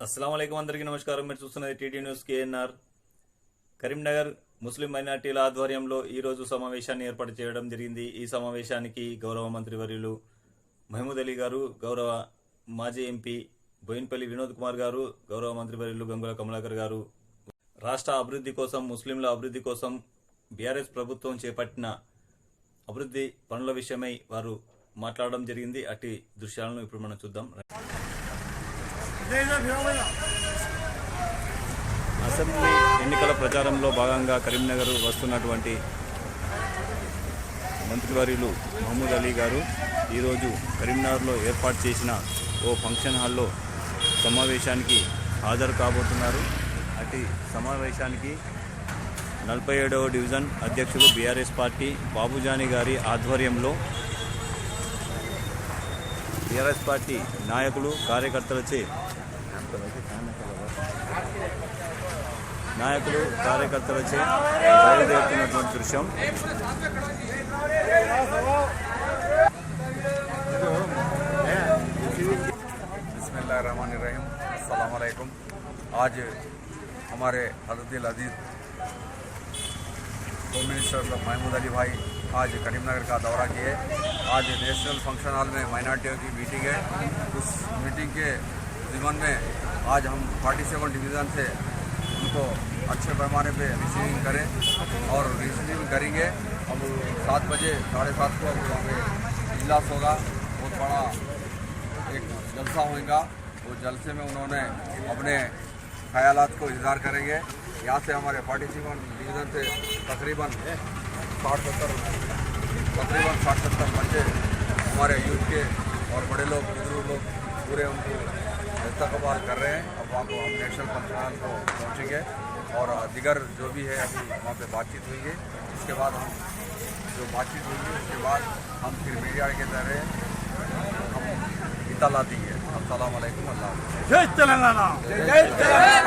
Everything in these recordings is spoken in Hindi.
అస్సలం అయికం అందరికీ నమస్కారం. మీరు చూస్తున్నది టీటీ న్యూస్ కేఎన్ఆర్. కరీంనగర్ ముస్లిం మైనార్టీల ఆధ్వర్యంలో ఈరోజు సమావేశాన్ని ఏర్పాటు చేయడం జరిగింది. ఈ సమావేశానికి గౌరవ మంత్రివర్యులు మహమూద్ అలీ గారు, గౌరవ మాజీ ఎంపీ బోయిన్పల్లి వినోద్ కుమార్ గారు, గౌరవ మంత్రివర్యులు గంగుల కమలాకర్ గారు రాష్ట్ర అభివృద్ధి కోసం, ముస్లింల అభివృద్ధి కోసం బీఆర్ఎస్ ప్రభుత్వం చేపట్టిన అభివృద్ధి పనుల విషయమై వారు మాట్లాడడం జరిగింది. అట్టి దృశ్యాలను ఇప్పుడు మనం చూద్దాం. అసెంబ్లీ ఎన్నికల ప్రచారంలో భాగంగా కరీంనగర్ వస్తున్నటువంటి మంత్రివర్యులు మహమూద్ అలీ గారు ఈరోజు కరీంనగర్లో ఏర్పాటు చేసిన ఓ ఫంక్షన్ హాల్లో సమావేశానికి హాజరు కాబోతున్నారు. అటు సమావేశానికి 47వ డివిజన్ అధ్యక్షులు బీఆర్ఎస్ పార్టీ బాబుజానీ గారి ఆధ్వర్యంలో బీఆర్ఎస్ పార్టీ నాయకులు కార్యకర్తలచే బయలుదేరుతున్నటువంటి దృశ్యం. बिस्मिल्लाहिर्रहमानिर्रहीम, अस्सलाम वालेकुम। आज हमारे हज़रत अजीज़ होम मिनिस्टर महमूद अली भाई आज करीमनगर का दौरा किए। आज नेशनल फंक्शन हॉल में माइनॉरिटियों की मीटिंग है। उस मीटिंग के ज़िम्मन में आज हम 47 डिवीज़न से उनको अच्छे पैमाने पे रिसीविंग करें और रिसीविंग करेंगे। अब 7 बजे 7:30 को वहाँ पे इजलास होगा, बहुत बड़ा एक जलसा होगा। वो जलसे में उन्होंने अपने ख्यालात को इजहार करेंगे। यहाँ से हमारे 47 डिवीज़न से तकरीबन 60-70 बच्चे हमारे यूथ के और बड़े लोग, बुजुर्ग लोग पूरे उनको इस्तकबाल कर रहे हैं। अब वहाँ को हम नेशनल फंक्शन हॉल को पहुँचेंगे और दिगर जो भी है अभी वहाँ पे बातचीत हुई है। इसके बाद हम जो बातचीत हुई है उसके बाद हम फिर मीडिया के जरिए हम इतला देंगे। अस्सलाम वालेकुम, अल्लाह हाफ़िज़। जय तेलंगाना, जय तेलंगाना।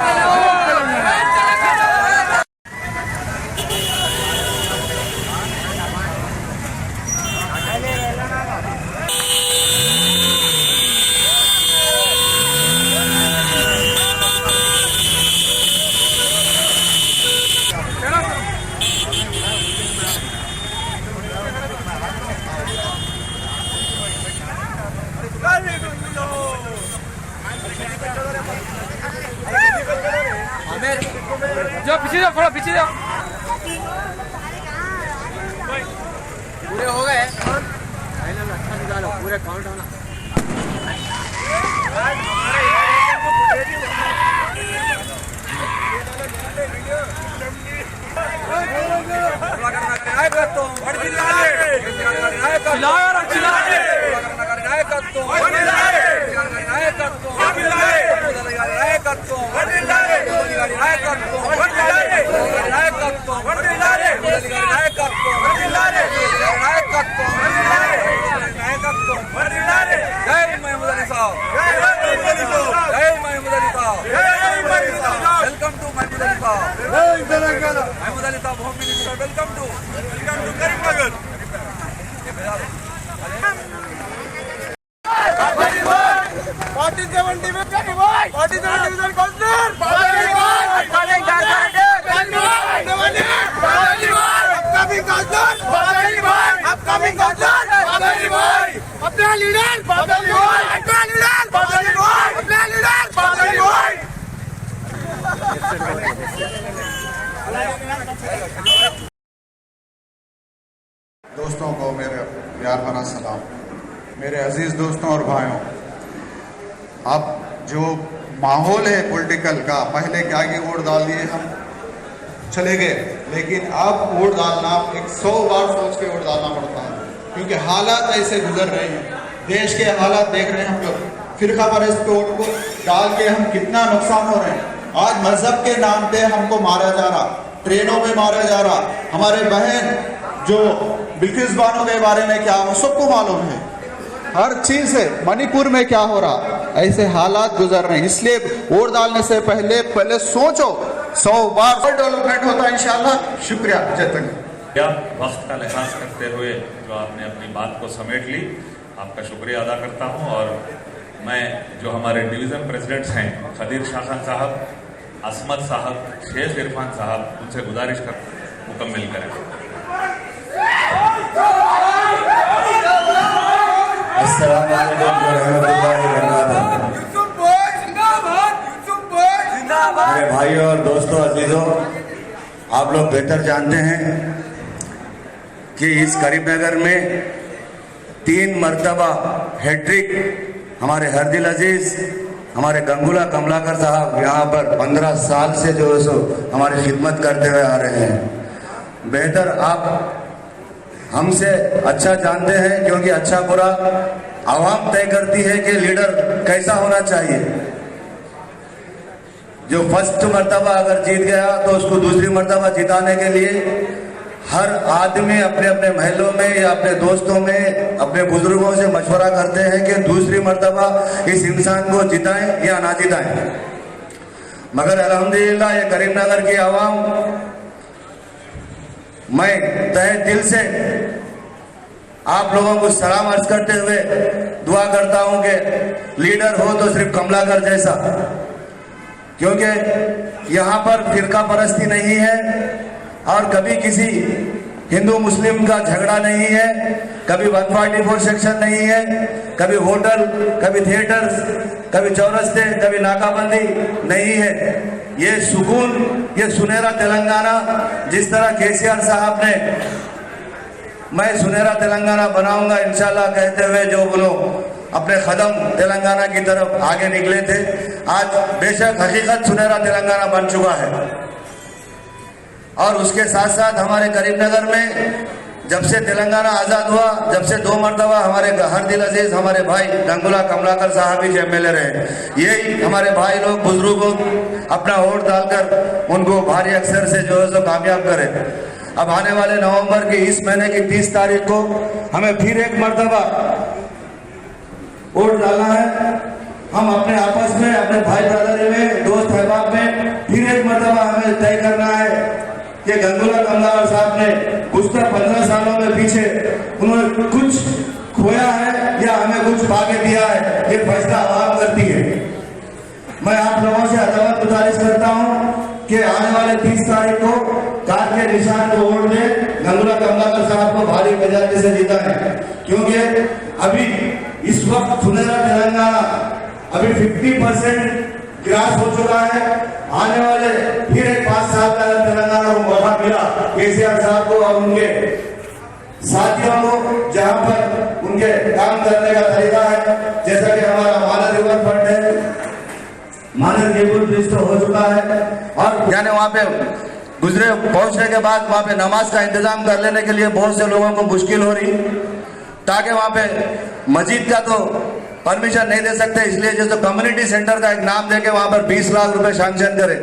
जो पीछे जाओ, थोड़ा पीछे जाओ। पूरे हो गए, अच्छा निकालो, पूरे काउंट होना। वेलकम टू महमूद अली साहब, महमूद अली साहब home minister. Welcome to Karimnagar. 47 division councillor अपना लीडर दोस्तों को मेरे प्यार भरा सलाम। मेरे अजीज दोस्तों और भाइयों, अब जो माहौल है पॉलिटिकल का, पहले क्या कि वोट डाल दिए हम चले गए, लेकिन अब वोट डालना 100 बार सोच के वोट डालना पड़ता है, क्योंकि हालात ऐसे गुजर रहे हैं। देश के हालात देख रहे हैं हम लोग। फिरका परस्त पे वोट को डाल के हम कितना नुकसान हो रहे हैं। आज मजहब के नाम पे हमको मारा जा रहा, ट्रेनों में मारा जा रहा। हमारे बहन जो बिल्किस बानो के बारे में क्या सबको मालूम है, हर चीज है। मणिपुर में क्या हो रहा, ऐसे हालात गुजर रहे हैं। इसलिए वोट डालने से पहले सोचो 100 बार डेवलपमेंट होता है इंशाल्लाह। शुक्रिया, जय तेलंगाना। वक्त का लिहाज करते हुए जो आपने अपनी बात को समेट ली, आपका शुक्रिया अदा करता हूं। और मैं जो हमारे डिवीज़न प्रेसिडेंट्स हैं खदीर शाह खान साहब, असमत साहब, शेख इरफान साहब, उनसे गुजारिश कर मुकम्मल करें। अस्सलाम वालेकुम रहमतुल्लाहि व बरकातहू। यूसुफ भाई जिंदाबाद, यूसुफ भाई जिंदाबाद। मेरे भाइयों और दोस्तों अजीजों, आप लोग बेहतर जानते हैं कि इस करीमनगर में 3 मरतबा हैट्रिक हमारे हरदिल अजीज, हमारे गंगुला कमलाकर साहब यहाँ पर 15 साल से जो है सो हमारी खिदमत करते हुए आ रहे हैं। बेहतर आप हमसे अच्छा जानते हैं, क्योंकि अच्छा बुरा आवाम तय करती है कि लीडर कैसा होना चाहिए। जो फर्स्ट मर्तबा अगर जीत गया तो उसको दूसरी मर्तबा जिताने के लिए हर आदमी अपने अपने महलों में या अपने दोस्तों में अपने बुजुर्गों से मशवरा करते हैं कि दूसरी मर्तबा इस इंसान को जिताएं या ना जिताएं। मगर अल्हम्दुलिल्लाह ये करीमनगर की आवाम, मैं तहे दिल से आप लोगों को सलाम अर्ज करते हुए दुआ करता हूं कि लीडर हो तो सिर्फ कमलाकर जैसा, क्योंकि यहाँ पर फिरका परस्ती नहीं है और कभी किसी हिंदू मुस्लिम का झगड़ा नहीं है, कभी 144 सेक्शन नहीं है, कभी होटल, कभी थिएटर्स, कभी चौरस्ते, कभी नाकाबंदी नहीं है। ये सुकून, ये सुनहरा तेलंगाना जिस तरह केसीआर साहब ने मैं सुनहरा तेलंगाना बनाऊंगा इंशाल्लाह कहते हुए जो बोलो अपने कदम तेलंगाना की तरफ आगे निकले थे, आज बेशक हकीकत सुनहरा तेलंगाना बन चुका है। और उसके साथ साथ हमारे करीमनगर में जब से तेलंगाना आज़ाद हुआ, जब से 2 मरतबा हमारे हरदिल अजीज हमारे भाई गंगुला कमलाकर साहब ही MLA रहे, यही हमारे भाई लोग बुजुर्गों अपना वोट डालकर उनको भारी अक्सर से जो है सो कामयाब करें। अब आने वाले नवंबर की इस महीने की 30 तारीख को हमें फिर एक मरतबा वोट डालना है। हम अपने आपस में, अपने भाई ब्रदरी में, दोस्त अहबाब में फिर एक मरतबा हमें तय करना है कि गंगुला कमलाकर साहब ने गुज़श्ता 15 सालों में पीछे उन्होंने कुछ खोया है या हमें कुछ पाके दिया है, ये फैसला आवाम करती है। मैं आप लोगों से अदालत गुजारिश करता हूं कि आने वाले 30 तारीख को कार के निशान को वोट दें, गंगुला कमलाकर साहब को भारी मेजॉरिटी से जीता है, क्योंकि अभी इस वक्त सुनहरा तेलंगाना अभी 50% क्रॉस हो चुका है। आने वाले फिर एक 5 साल का तेलंगाना को मौका मिला केसीआर साहब को और उनके साथियों को, जहां पर उनके काम करने का तरीका है, जैसा कि हमारा मानव रिवर फंड है, मानव केबल ब्रिज तो हो चुका है, और यानी वहां पे गुजरे पहुंचने के बाद वहां पे नमाज का इंतजाम कर लेने के लिए बहुत से लोगों को मुश्किल हो रही, ताकि वहां पे मस्जिद का तो परमिशन नहीं दे सकते, इसलिए जो कम्युनिटी सेंटर का एक नाम देके वहां पर 20 लाख रुपए सैंक्शन करे,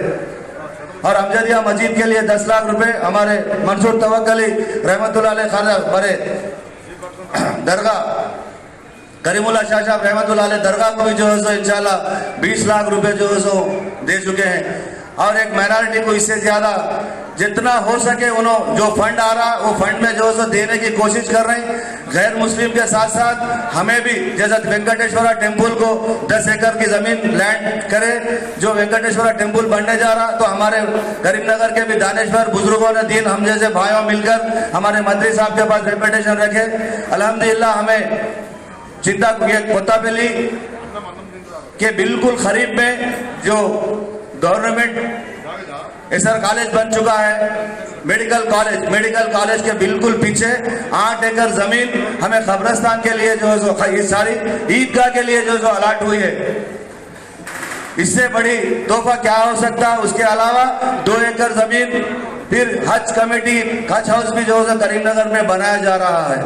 और अमजदिया मस्जिद के लिए 10 लाख रुपए हमारे मंसूर तवक्कली रहमतुल्लाह अलैह खाना बड़े दरगाह करीमुल्लाह शाह साहब रहमतुल्लाह अलैह दरगाह को भी जो है सो इंशाल्लाह 20 लाख रुपए जो है सो दे चुके हैं। और एक माइनॉरिटी को इससे ज्यादा जितना हो सके उन्होंने जो फंड आ रहा वो फंड में जो है सो देने की कोशिश कर रहे हैं। गैर मुस्लिम के साथ साथ हमें भी, जैसा वेंकटेश्वरा टेम्पल को 10 एकड़ की जमीन लैंड करे, जो वेंकटेश्वरा टेम्पल बनने जा रहा, तो हमारे करीमनगर के भी दानेश्वर बुजुर्गों ने दिन हम जैसे भाइयों मिलकर हमारे मंत्री साहब के पास रिप्रेजेंटेशन रखे। अल्हम्दुलिल्लाह हमें चिंता कोतापल्ली के बिल्कुल करीब में जो गवर्नमेंट एसआर कॉलेज बन चुका है, मेडिकल कॉलेज के बिल्कुल पीछे 8 एकड़ जमीन हमें कब्रिस्तान के लिए जो है ये सारी ईदगाह के लिए जो अलॉट हुई है। इससे बड़ी तोहफा क्या हो सकता है। उसके अलावा 2 एकड़ जमीन फिर हज कमेटी हज हाउस भी जो है करीमनगर में बनाया जा रहा है।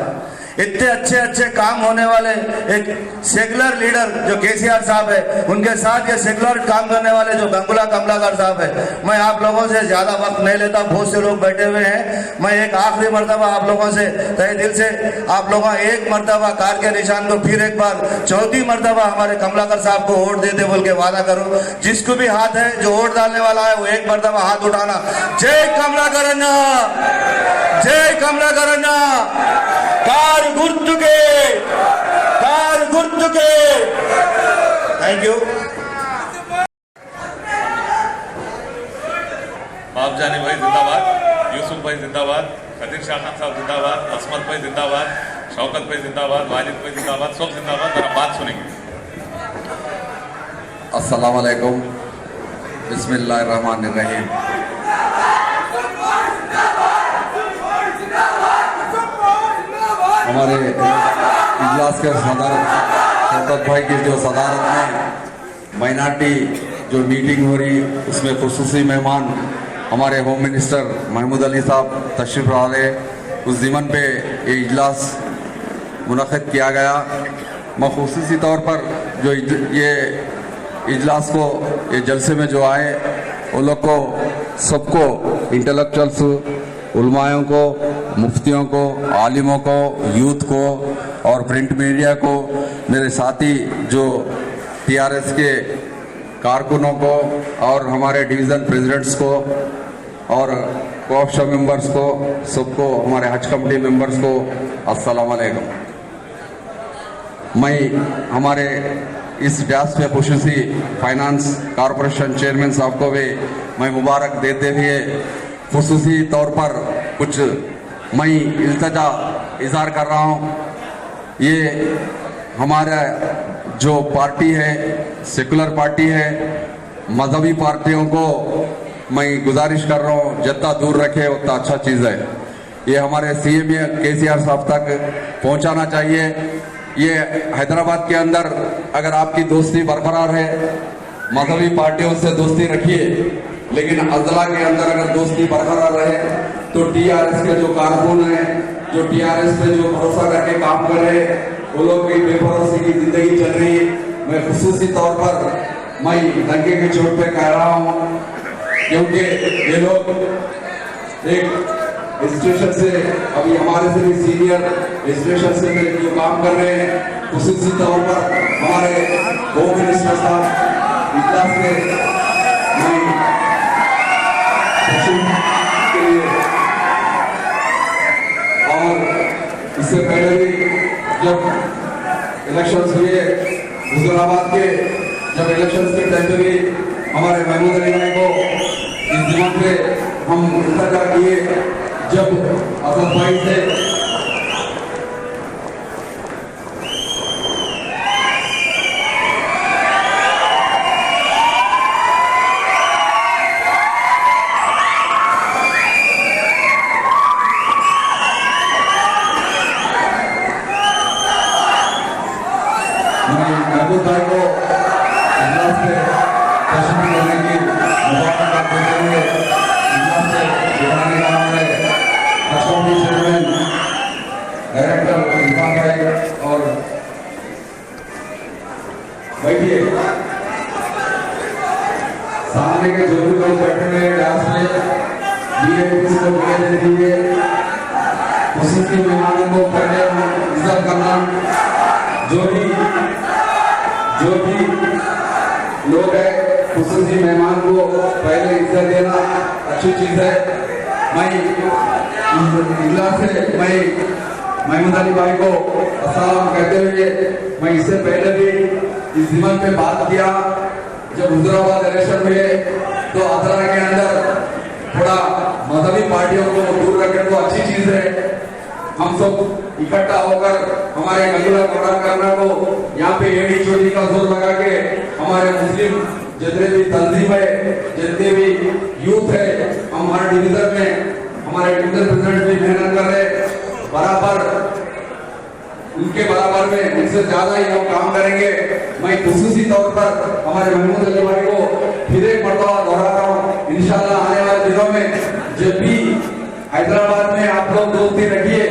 इतने अच्छे काम होने वाले एक सेकुलर लीडर जो केसीआर साहब है, उनके साथ ये सेकुलर काम करने वाले जो गंगुला कमलाकर साहब है। मैं आप लोगों से ज्यादा वक्त नहीं लेता, बहुत से लोग बैठे हुए हैं। मैं एक आखिरी मर्तबा आप लोगों से तहे दिल से आप लोगों एक मर्तबा कार के निशान को फिर एक बार 4थी मर्तबा हमारे कमलाकर साहब को वोट देते बोल के वादा करो। जिसको भी हाथ है जो वोट डालने वाला है वो एक मर्तबा हाथ उठाना। जय कमलाकर अन्ना, जय कमलाकर अन्ना। कार गुर्तुके थैंक यू। बाबजानी भाई जिंदाबाद, यूसुफ भाई जिंदाबाद, खदीर शाह खान साहब जिंदाबाद, असमत भाई जिंदाबाद, शौकत भाई जिंदाबाद, वाजिद भाई जिंदाबाद, सब जिंदाबाद। जरा बात सुनेंगे। अस्सलाम वालेकुम, बिस्मिल्लाहिर्रहमानिर्रहीम। हमारे इजलास के सदर शौकत भाई की जो सदारत में माइनॉरिटी जो मीटिंग हो रही, उसमें खुसूसी मेहमान हमारे होम मिनिस्टर महमूद अली साहब तशरीफ लाए। उस ज़िमन पे ये इजलास मुनक़िद किया गया। मैं खुसूसी तौर पर जो ये इजलास को, ये जलसे में जो आए, उन लोग को सबको, इंटेलेक्चुअल्स, उलमायों को, मुफ्तियों को, आलिमों को, यूथ को और प्रिंट मीडिया को, मेरे साथी जो TRS के कारकुनों को और हमारे डिवीज़न प्रेसिडेंट्स को और कोऑप्शन मेंबर्स को, सबको, हमारे हज कमेटी मेंबर्स को अस्सलाम वालेकुम। मैं हमारे इस डैश पे खुसूसी फाइनेंस कॉरपोरेशन चेयरमैन साहब को भी मैं मुबारक देते हुए खुसूसी तौर पर कुछ मैं इल्तिजा इज़हार कर रहा हूँ। ये हमारा जो पार्टी है, सेकुलर पार्टी है, मजहबी पार्टियों को मैं गुजारिश कर रहा हूँ जितना दूर रखे उतना अच्छा चीज़ है। ये हमारे CM KCR साहब तक पहुँचाना चाहिए। ये हैदराबाद के अंदर अगर आपकी दोस्ती बरकरार है, मजहबी पार्टियों से दोस्ती रखिए, लेकिन अजला के अंदर अगर दोस्ती बरकरार रहे तो TRS के जो कारकुन हैं, जो TRS पे जो भरोसा करके काम कर रहे हैं, वो लोग की बेभरोसी की जिंदगी चल रही है। मैं खुसूसी तौर पर मैं डंके की चोट पे कह रहा हूँ, क्योंकि ये लोग एक स्टेशन से, अभी हमारे से भी सीनियर स्टेशन से जो काम कर रहे हैं, खुसूसी तौर पर हमारे होम मिनिस्टर साहब इजलास में के लिए, और इससे पहले भी जब इलेक्शंस हुए हुजूराबाद के, जब इलेक्शंस के टाइम पे भी हमारे महमूद अली भाई को इस दिमाग पे हम इल्तिजा किए, जब असद भाई से महमूद भाई को इजलास पे तशरीफ करने की मुबारकबाद देते हुए इजलास से जुड़ाने का हमारे हज कमेटी चेयरमैन डायरेक्टर इरफान भाई और बैठिए, सामने के जो भी लोग बैठे हुए डांस में DAPs को विजय दे दीजिए। खुसूसी मेहमानों को पहले इज्जत करना, जो भी लोग है, खुसूसी मेहमान को पहले इज्जत देना अच्छी चीज है। मैं इजलास से मैं महमूद अली भाई को अस्सलाम कहते हुए, मैं इससे पहले भी इस ज़िमन पे बात किया, जब हुजूराबाद इलेक्शन हुए तो अदरा के अंदर थोड़ा मजहबी पार्टियों को दूर रखने को अच्छी चीज है। हम सब इकट्ठा होकर हमारे गंगूला कोड़ा करना को यहाँ पे एडी चोटी का जोर लगा के हमारे मुस्लिम जितने भी तंजीम है, जितने भी यूथ है, हम हर डिवीजन में हमारे डिवीजन प्रेसिडेंट भी मेहनत कर रहे, बराबर उनके बराबर में उनसे ज्यादा ही हम काम करेंगे। मैं खुसूसी तौर पर हमारे महमूद अली भाई को फिर एक मरतबा दोहरा रहा हूँ, इंशाल्लाह आने वाले दिनों में जब भी हैदराबाद में आप लोग दोस्ती रखिए,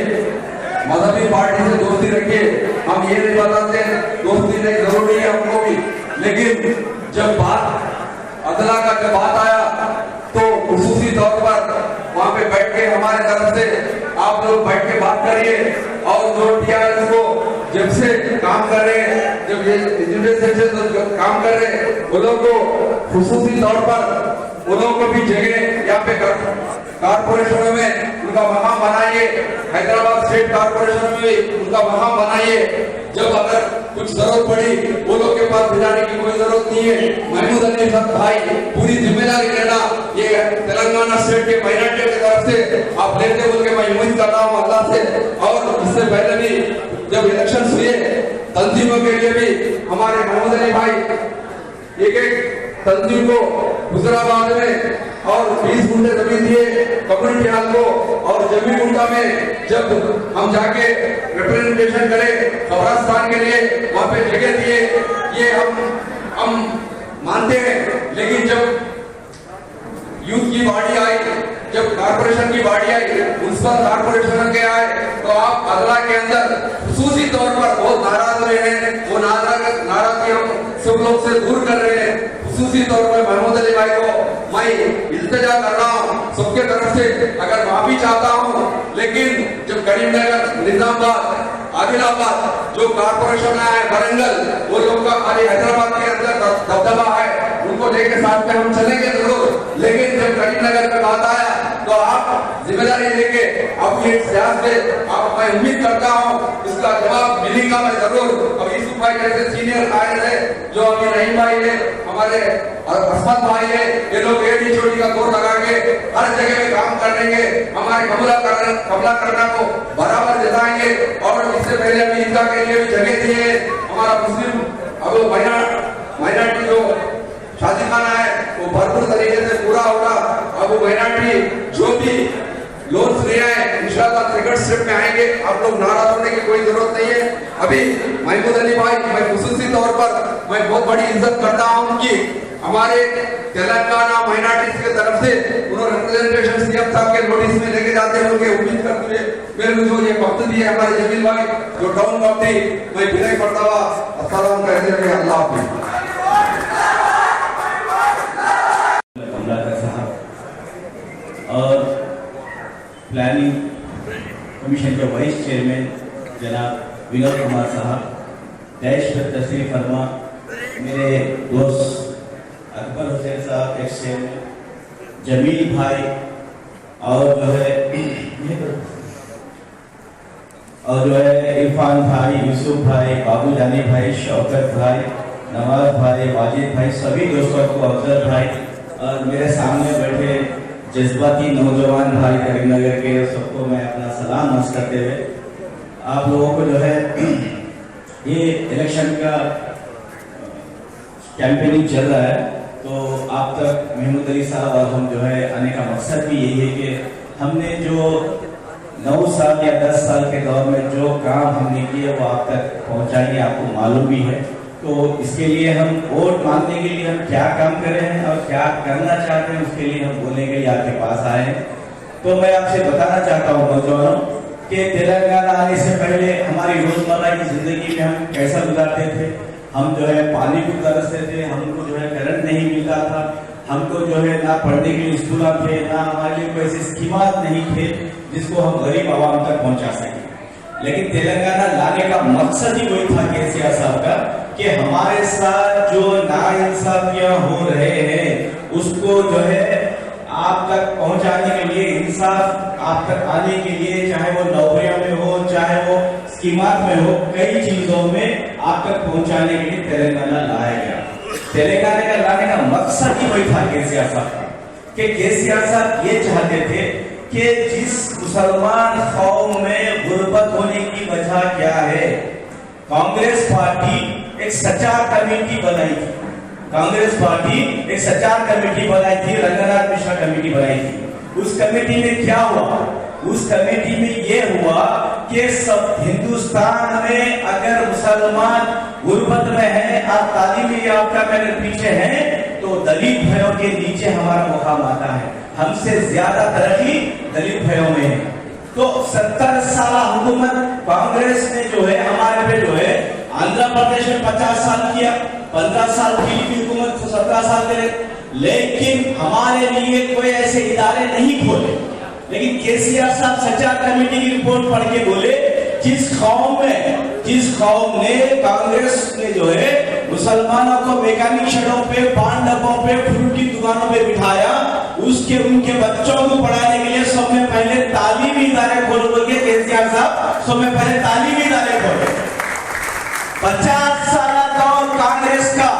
मजहबी पार्टी से दोस्ती रखिए। हम ये नहीं बताते दोस्ती नहीं जरूरी है हमको भी, लेकिन जब बात अदला का जब बात आया तो खुसूसी तौर पर वहाँ पे बैठ के हमारे तरफ से आप लोग बैठ के बात करिए। और जो TRS को जब से काम कर रहे हैं, जब ये एजुकेशन से काम कर रहे हैं, वो लोग को खुसूसी तौर पर वो लोग को भी जगह यहाँ पे कॉर्पोरेशनों में उनका मकाम बनाइए, हैदराबाद स्टेट कॉर्पोरेशन में भी उनका मकाम बनाइए। जब अगर कुछ जरूरत पड़ी वो लोग के पास भेजाने की कोई जरूरत नहीं है। महमूद अली भाई पूरी जिम्मेदारी लेना, ये तेलंगाना स्टेट के माइनॉरिटी की तरफ से आप लेते बोल के मैं उम्मीद कर रहा हूँ अल्लाह से। और इससे पहले भी जब इलेक्शन हुए तंजीमों के लिए भी हमारे महमूद अली भाई एक तंजीम को हुजराबाद में और 20 गुंठे जमीन दिए कम्युनिटी हॉल को, और जमीन गुंडा में जब हम जाके रिप्रेजेंटेशन करें कब्रिस्तान के लिए वहां पे जगह दिए, ये हम मानते हैं। लेकिन जब यूथ की बाड़ी आई, जब कॉर्पोरेशन की बाड़ी आई, म्युनिसिपल कॉर्पोरेशन के आए, तो आप अगला के अंदर खुसूसी तौर पर बहुत नाराज हुए हैं। वो नाराजगी हम सब लोग से दूर कर रहे हैं। खुसूसी तौर पर महमूद अली भाई को मैं इल्तिजा कर रहा हूँ सबके तरफ से, अगर माफी चाहता हूँ। लेकिन जब करीमनगर, निजामाबाद, आदिलाबाद जो कॉर्पोरेशन है, वरंगल, वो लोग का खाली हैदराबाद के अंदर दबदबा है, उनको लेके साथ में हम चलेंगे जरूर। लेकिन जब करीमनगर का बात आया तो आप जिम्मेदारी लेके अपनी सियासत से आप, मैं उम्मीद करता हूँ इसका जवाब मिलेगा मैं जरूर। अब यूसुफ भाई जैसे सीनियर कायद है, जो अभी रहीम भाई है, हमारे असमत भाई है, ये लोग एडी चोटी का दौर लगा के हर जगह में काम करेंगे, हमारे कमला करना को बराबर जताएंगे। और इससे पहले अभी ईदगाह के लिए भी जगह दिए, हमारा मुस्लिम अब माइनॉरिटी जो शादी खाना है वो भरपूर तरीके से पूरा होगा। अब वो माइनॉरिटी जो भी लोन्स ले आए इंशाल्लाह सेकंड स्टेप में आएंगे। आप लोग नाराज होने की कोई जरूरत नहीं है। अभी महमूद अली भाई, मैं खुसूसी तौर पर मैं बहुत बड़ी इज्जत करता हूं उनकी, हमारे तेलंगाना माइनॉरिटीज के तरफ से उन्होंने रिप्रेजेंटेशन सीएम साहब के नोटिस में लेके जाते हैं। उनके उम्मीद करते हुए मेरे को जो ये वक्त दिए हमारे जमील भाई जो टाउन वक्त थी, मैं विनय करता हुआ अस्सलाम कहते हुए अल्लाह हाफिज। और प्लानिंग कमीशन के वाइस चेयरमैन जनाब विनोद कुमार साहब, डैश पर तशरीफ फरमा मेरे दोस्त अकबर हुसैन साहब एक्स चेयरमैन, जमील भाई, और जो है इरफान भाई, यूसुफ भाई, बाबू जानी भाई, शौकत भाई, नवाज भाई, वाजिद भाई, सभी दोस्तों को, अफजल भाई, और मेरे सामने बैठे जज्बाती नौजवान भाई करीमनगर के, सबको मैं अपना सलाम अर्ज करते हुए आप लोगों को जो है ये इलेक्शन का कैंपेनिंग चल रहा है, तो आप तक महमूद अली साहब और हम जो है आने का मकसद भी यही है कि हमने जो 9 साल या 10 साल के दौर में जो काम हमने किए वो आप तक पहुंचाएंगे, आपको मालूम भी है। तो इसके लिए हम वोट मांगने के लिए हम क्या काम कर रहे हैं और क्या करना चाहते हैं उसके लिए हम बोलने के लिए आपके पास आए हैं। तो मैं आपसे बताना चाहता हूँ नौजवानों कि तेलंगाना आने से पहले हमारी रोजमर्रा की जिंदगी में हम कैसा गुजारते थे। हम जो है पानी को तरसते थे, हमको जो है करंट नहीं मिलता था, हमको जो है ना पढ़ने के लिए स्कूल थे, ना हमारे लिए कोई ऐसे स्कीमात नहीं थे जिसको हम गरीब आवाम तक पहुंचा सके। लेकिन तेलंगाना लाने का मकसद ही वही था केसीआर साहब का कि हमारे साथ जो नाइंसाफियां हो रहे हैं उसको जो है आप तक पहुंचाने के लिए, इंसाफ आप तक आने के लिए, चाहे वो नौकरियों में हो, चाहे वो स्कीमात में हो, कई चीजों में आप तक पहुंचाने के लिए तेलंगाना लाया गया। तेलंगाना का लाने का मकसद ही वही था केसीआर साहब का कि केसीआर साहब ये चाहते थे कि जिस मुसलमान कौम में गुर्बत होने की वजह क्या है, कांग्रेस पार्टी एक सचार कमेटी बनाई थी, कांग्रेस पार्टी एक सचार कमेटी बनाई थी, रंगनाथ मिश्रा कमेटी बनाई थी। उस कमेटी में क्या हुआ? उस कमेटी में ये हुआ कि सब हिंदुस्तान में अगर मुसलमान गुर्बत में है और तालीमी याफ्ता में अगर पीछे है तो दलित भाइयों के नीचे हमारा मुकाम आता है। हमसे ज्यादा तरक्की दलित भाइयों में है। तो 70 साल हुकूमत कांग्रेस ने जो है हमारे पे जो है आंध्र प्रदेश में 50 साल किया, 15 साल की हुकूमत 17 साल करे, लेकिन हमारे लिए कोई ऐसे इदारे नहीं खोले। लेकिन केसीआर साहब सचार कमेटी की रिपोर्ट पढ़ के बोले जिस कौम ने कांग्रेस ने जो है मुसलमानों को मैकेनिक शेडों पे, पान डब्बों पे, फ्रूट की दुकानों पे बिठाया, उसके उनके बच्चों को पढ़ाने के लिए सबसे पहले तालीमी इदारे खोलो के केसीआर साहब सबसे पहले तालीमी इदारे खोले। 50 साल दौर कांग्रेस का,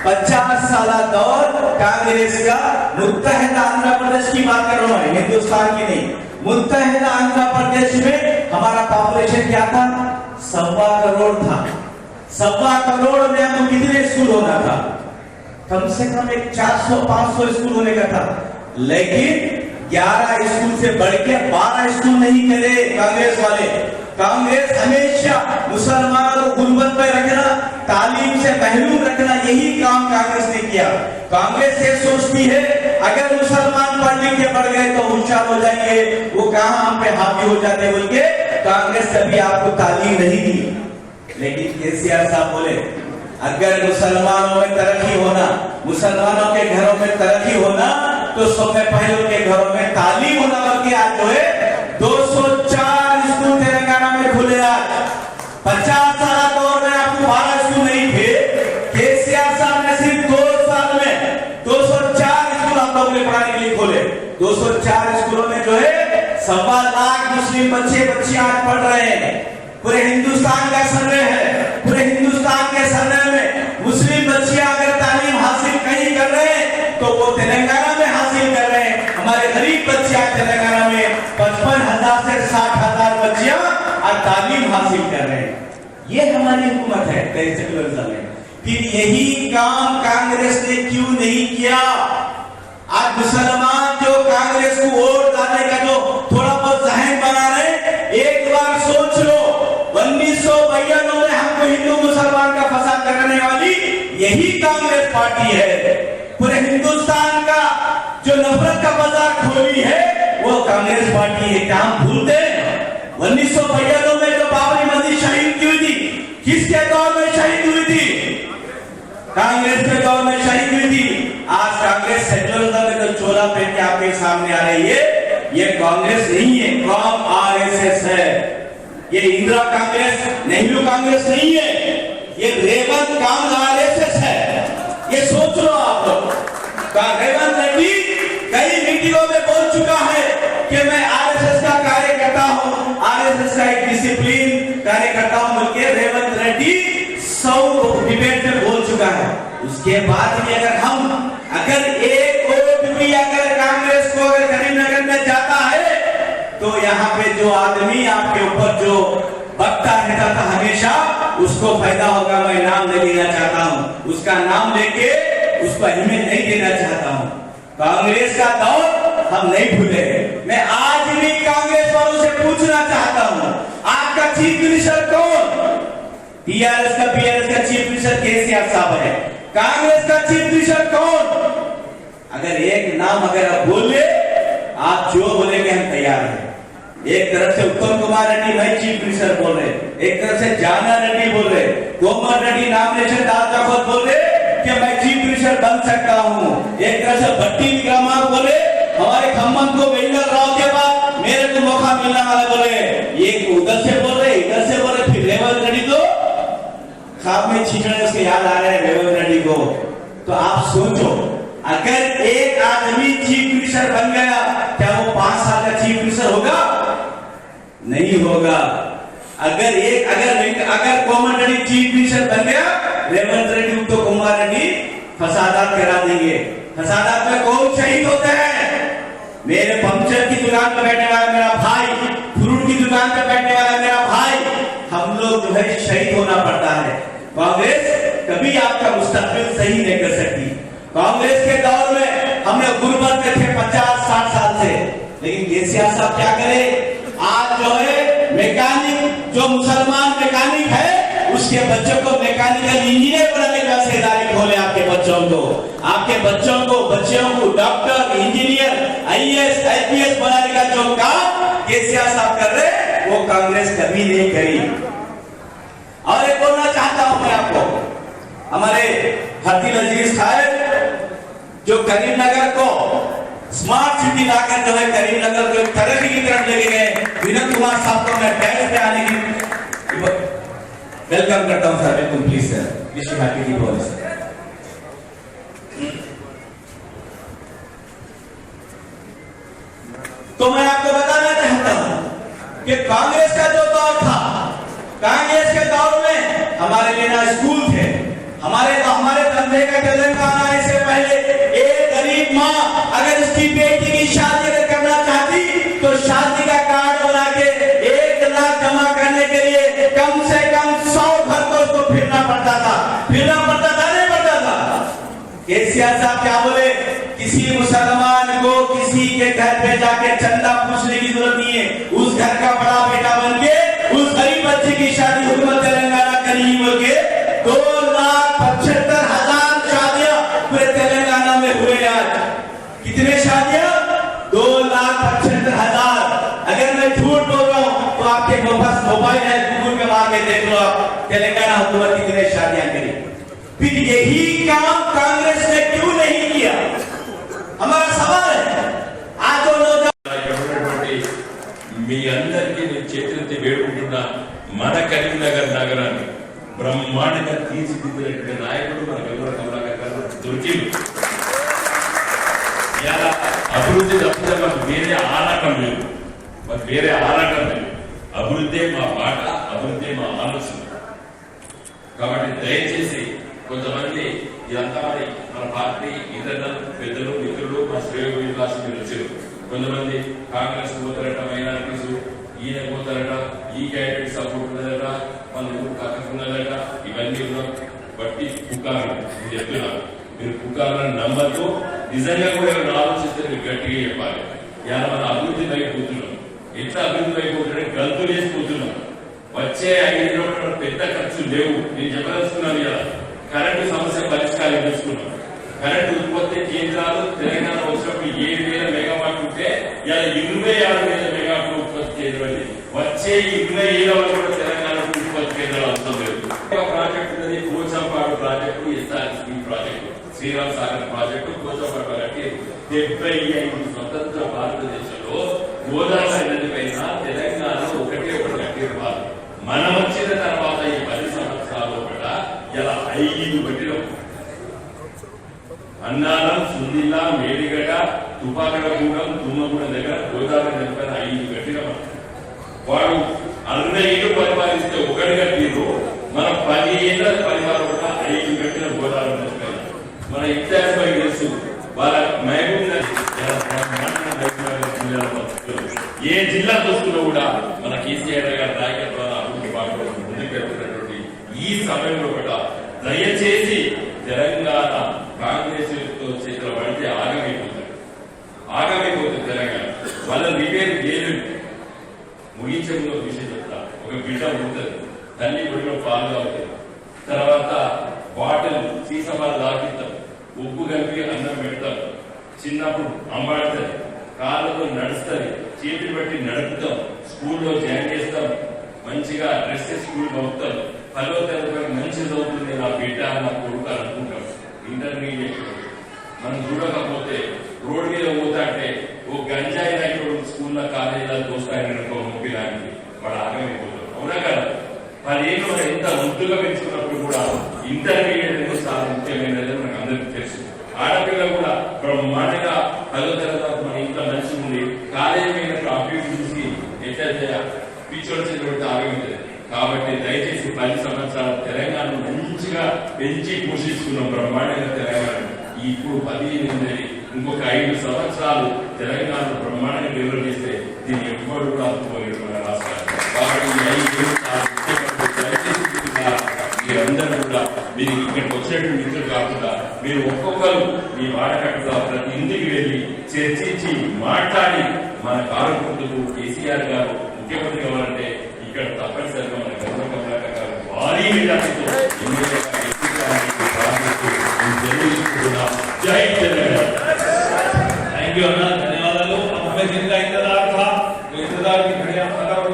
50 साल दौर कांग्रेस का। मुत्तहिदा आंध्र प्रदेश की बात कर रहा हूं, हिंदुस्तान की नहीं। मुत्तहिदा आंध्र प्रदेश में हमारा पॉपुलेशन क्या था? 1.25 करोड़ था। 1.25 करोड़ में हमको कितने स्कूल होना था? कम से कम एक 400-500 स्कूल होने का था। लेकिन 11 स्कूल से बढ़ के 12 स्कूल नहीं करे कांग्रेस वाले। कांग्रेस हमेशा मुसलमानों को गुर्बत में रखना, तालीम से महरूम रखना, यही काम कांग्रेस ने किया। कांग्रेस ये सोचती है अगर मुसलमान पढ़ लिख के बढ़ गए तो होशियार हो जाएंगे, वो कहां हम पे हावी हो जाते बोल के कांग्रेस कभी आपको तालीम नहीं दी। लेकिन केसीआर साहब बोले अगर मुसलमानों में तरक्की होना, मुसलमानों के घरों में तरक्की होना, तो सबसे पहले उनके घरों में तालीम होना। बल्कि आज जो है 204 स्कूल तेलंगाना में खुले। आज 50 साल दौर में आपको 12 स्कूल नहीं थे। केसीआर साहब ने सिर्फ 2 साल में 204 स्कूल आप लोगों ने पढ़ाने के लिए खोले। 204 स्कूलों में जो है 1.25 लाख मुस्लिम बच्चियां आज पढ़ रहे हैं। पूरे हिंदुस्तान का सर्वे है, पूरे हिंदुस्तान के सर्वे में मुस्लिम बच्चियां अगर तालीम हासिल कहीं कर रहे हैं तो वो तेलंगाना में हासिल कर रहे हैं। हमारे गरीब बच्चियां तेलंगाना में 55,000 से 60,000 बच्चियां आज तालीम हासिल कर रहे हैं। ये हमारी हुकूमत है सेक्युलरिज्म में। फिर यही काम कांग्रेस ने क्यों नहीं किया? आज मुसलमान जो कांग्रेस को वोट डालने का जो थोड़ा बहुत जहन बना रहे, एक बार सोच लो 1992 में हमको हिंदू मुसलमान का फसाद करने वाली यही कांग्रेस पार्टी है। पूरे हिंदुस्तान का जो नफरत का बाजार खोली है वो कांग्रेस पार्टी है। क्या हम भूलते हैं 1992 में जो बाबरी मस्जिद शहीद हुई थी, किसके दौर में शहीद हुई थी? कांग्रेस के दौर में शहीद हुई थी। आज कांग्रेस सेक्युलरिज्म में जो चोला पहन के आपके सामने आ रही है, ये कांग्रेस नहीं है, कॉम आरएसएस है। ये इंदिरा कांग्रेस, नेहरू कांग्रेस नहीं है, ये रेवंत कांग्रेस आरएसएस है। ये सोच लो आप लोग। रेवंत रेड्डी कई मीटिंगों में बोल चुका है कि मैं आरएसएस का कार्यकर्ता हूं, आरएसएस का एक डिसिप्लिन कार्यकर्ता हूं बोल के रेवंत रेड्डी 100 डिबेट में बोल चुका है। उसके बाद भी अगर एक वोट भी अगर कांग्रेस को अगर करीमनगर में जाता है तो यहाँ पे जो आदमी आपके ऊपर जो बकता रहता था हमेशा, उसको फायदा होगा। मैं नाम नहीं लेना चाहता हूँ, उसका नाम लेके उसको अहमियत नहीं देना चाहता हूँ। कांग्रेस का दौर हम नहीं भूले। मैं आज भी कांग्रेस वालों से पूछना चाहता हूँ, आपका चीफ मिनिस्टर कौन? टीआरएस का बीआरएस का चीफ मिनिस्टर केसीआर साहब है। कांग्रेस का चीफ मिनिस्टर कौन? अगर एक नाम अगर आप बोल ले, आप जो बोलेंगे हम तैयार हैं। एक तरफ से उत्तम कुमार रेड्डी भाई चीफ मिनिस्टर बोल रहे, एक तरफ से जाना रेड्डी बोल रहे, कोमल रेड्डी नॉमिनेशन दाता बोल रहे कि मैं चीफ मिनिस्टर बन सकता हूं। एक तरफ से भट्टी विक्रमार्क बोले हमारे खम्मन को वेंकट राव के बाद मेरे को मौका मिलने वाला बोले। एक उधर से बोल रहे, इधर से बोल रहे। फिर रेवंत रेड्डी तो खाब में छींचने उसके याद आ रहे हैं रेवंत रेड्डी को। तो आप सोचो, अगर एक आदमी चीफ मिनिस्टर बन गया, क्या वो 5 साल का चीफ मिनिस्टर होगा? नहीं होगा। अगर कोमल रेड्डी चीफ मिनिस्टर बन गया, रेवंत रेड्डी उत्तम कुमार रेड्डी फसादात करा देंगे। फसादात में कौन शहीद होते हैं? मेरे पंचर की दुकान पर बैठने वाला मेरा भाई, फ्रूट की दुकान पर बैठने वाला मेरा भाई, हम लोग जो है शहीद होना पड़ता है। कांग्रेस कभी आपका मुस्तकबिल सही नहीं कर सकती। कांग्रेस के दौर में हमने गुर्बत में थे 50-60 साल से, लेकिन केसीआर साहब क्या करे? आज जो है मैकेनिक, जो मुसलमान मैकेनिक है, उसके बच्चों को मैकेनिकल इंजीनियर बनाने का इदारे खोले। आपके बच्चों को डॉक्टर, इंजीनियर, आईएएस, आईपीएस बनाने का जो काम केसीआर साहब कर रहे, वो कांग्रेस कभी नहीं करी। और एक बोलना चाहता हूं मैं आपको, हमारे हरदील अजीज साहब जो करीमनगर को स्मार्ट सिटी लाकर जो है करीमनगर को तरक्की की तरफ लेके गए, विनोद कुमार साहब को मैं बैठ पे आने की वेलकम करता हूं sir, welcome please sir, wish you happy Deepavali sir. तो मैं आपको बताना चाहता हूं कि कांग्रेस का जो दौर था, कांग्रेस के दौर में हमारे लिए ना स्कूल थे, हमारे धंधे का तेलंगाना आने से पहले एक गरीब माँ अगर उसकी बेटी की शादी अगर करना चाहती तो शादी का कार्ड बना के 1 लाख जमा करने के लिए कम से कम 100 घर को उसको फिरना पड़ता था, नहीं पड़ता था। केसीआर साहब क्या बोले, किसी मुसलमान को किसी के घर पे जाके चंदा पूछने की जरूरत नहीं है, उस घर का बड़ा बेटा बन के उस गरीब बच्चे की शादी हुकूमत तेलंगाना करेगी बोल के 2,75,000 शादियां पूरे तेलंगाना में हुए। आज कितने शादियां? 2,75,000। अगर मैं झूठ बोल रहा हूं तो आपके पास मोबाइल है, गूगल पे मार के देख लो आप, तेलंगाना हुकूमत कितने शादियां करी। फिर यही काम कांग्रेस ने क्यों नहीं किया? हमारा सवाल है। आज जो మీ అందరికీ నేను చేతులెత్తి వేడుకుంటున్నా, మన కరీంనగర్ నగరాన్ని బ్రహ్మాండంగా తీర్చిదిద్దినటువంటి నాయకుడు మన గంగుల కమలాకర్ గారు దొరికింది. ఇలా అభివృద్ధి తప్పితే మాకు వేరే ఆరాటం లేదు, అభివృద్ధే మా బాట, అభివృద్ధే మా ఆలోచన. కాబట్టి దయచేసి కొంతమంది ఇదంతా మన పార్టీ ఇంటర్నల్ పెద్దలు మిత్రులు మా శ్రేయోభిలాషులు మీరు వచ్చారు. కొంతమంది కాంగ్రెస్ పోతారట, మైనారిటీస్ ఈయన పోతారట, ఈ క్యాండిడేట్ సపోర్ట్ ఉన్నదట, మన ఊరు పక్కకున్నదట, ఇవన్నీ ఉన్నాం. బట్టి పుకారు మీరు చెప్తున్నారు, మీరు పుకారులను నమ్మద్దు. నిజంగా కూడా ఎవరు ఆలోచిస్తే మీరు గట్టిగా చెప్పాలి. ఇలా మన అభివృద్ధి అయిపోతున్నాం. ఎట్లా అభివృద్ధి అయిపోతుంటే గంతులు వేసిపోతున్నాం. వచ్చే 5 రోజులు పెద్ద ఖర్చు లేవు. నేను చెప్పదలుచుకున్నాను, ఇలా కరెంటు సమస్య పరిష్కారం చేసుకున్నాం. కరెంటు ఉత్పత్తి కేంద్రాలు తెలంగాణ వచ్చినప్పుడు 7,000 మెగావాట్లు ఉంటే ఇలా 26,000 మెగావాట్లు ఉత్పత్తి కేంద్రం. వచ్చే 27 కూడా తెలంగాణ ఉత్పత్తి కేంద్రాలు అవసరం లేదు. ప్రాజెక్టు ఉన్నది, Pochampad project, SRSP project, Sriram Sagar project, Pochampad కట్టి 75 స్వతంత్ర భారతదేశంలో గోదావరి నది పైన తెలంగాణ ఒకటి కట్టివ్వాలి. మనం వచ్చిన తర్వాత ఈ 10 సంవత్సరాల్లో కూడా ఇలా 5 కట్టినాం. అన్నారం, సుందిల్లా, మేడిగడ్డ, తుపాకడగూడెం, తుమ్మగూడెం దగ్గర గోదావరి నది పైన 5 కట్టినాం. వాడు 60 ఏళ్ళు పరిపాలిస్తే 1 కట్టిరు. మన 10 ఏళ్ళ పరిపాలన కూడా 5 కట్టిన గోదావరి నది పైన. మన ఇతిహాస తెలుసు. వాళ్ళ మహబూబ్ ఏ జిల్లా చూస్తున్నా కూడా మన కేసీఆర్ గారి నాయకత్వాన్ని అభివృద్ధి బాటలో ముందుకు వెళ్తున్నటువంటి ఈ సమయంలో కూడా దయచేసి తెలంగాణ కాంగ్రెస్ చేతిలో పడితే ఆగమైపోతుంది తెలంగాణ. వాళ్ళ రిపేర్ చేయలేదు. ముగించే ముందు ఒక విషయం చెప్తా. ఒక బిడ్డ ఉంటుంది, తల్లి బిడ్డలో పాలు తాగుతుంది, తర్వాత బాటిల్ సీసా పాలు తాగిస్తాం, ఉప్పు కలిపి అన్నం పెడతాం. చిన్నప్పుడు అమ్మాడుతుంది, కాళ్ళతో నడుస్తుంది, చేతులు బట్టి నడుపుతాం, స్కూల్లో జాయిన్ చేస్తాం, మంచిగా డ్రెస్ స్కూల్ పంపుతాం. 10వ తరగతి మంచి చదువుతుంది నా బిడ్డ, నా కొడుకు అనుకుంటాం. ఇంటర్మీడియట్ మనం చూడకపోతే రోడ్ మీద పోతా అంటే ఓ గంజాయి తాగినోడు స్కూల్లో కాలేజీలో దోస్తాయనుకో ముప్పి లాంటిది వాడు ఆగమైపోతాడు. అవునా కదా? 10 ఏళ్ళు మనం ఎంత ముద్దుగా పెంచుకున్నప్పుడు కూడా ఇంటర్మీడియట్ అనేది చాలా ముఖ్యమైనది మనకు అందరికీ తెలుసు. ఆడపిల్ల కూడా బ్రహ్మాండంగా 10వ తరగతి మన ఇంట్లో మంచి ఉంది, కాలేజీ మీద అభివృద్ధి చూసి ఎట్లయితే పిచ్చోడు చేసి ఆగమించదు. కాబట్టి దయచేసి 10 సంవత్సరాలు తెలంగాణ మంచిగా పెంచి పోషిస్తున్నాం బ్రహ్మాండంగా తెలంగాణ. ఇప్పుడు 15 ఇంకొక 5 సంవత్సరాలు తెలంగాణ బ్రహ్మాండంగా డెవలప్ చేస్తే దీన్ని ఎవ్వరు కూడా అందుకోలేడు మన రాష్ట్రాలు. కాబట్టి ఈ 5 ఏళ్ళు దయచేసి మీరందరూ కూడా మీరు ఇక్కడికి వచ్చినటువంటి మిత్రులు కాకుండా మీరు ఒక్కొక్కరు మీ వాడకట్టుగా ప్రతి ఇంటికి వెళ్ళి చర్చించి మాట్లాడి మన కార్యకర్తలు కేసీఆర్ గారు ముఖ్యమంత్రి కావాలంటే ఇక్కడ తప్పనిసరిగా మన గంగుల కమలాకర్ గారు భారీ మెజార్టీతో జై తెలంగాణ. थैंक यू अन्ना, धन्यवाद। हमें जिनका इंतजार था वो इंतजार की घड़ियां फटाफट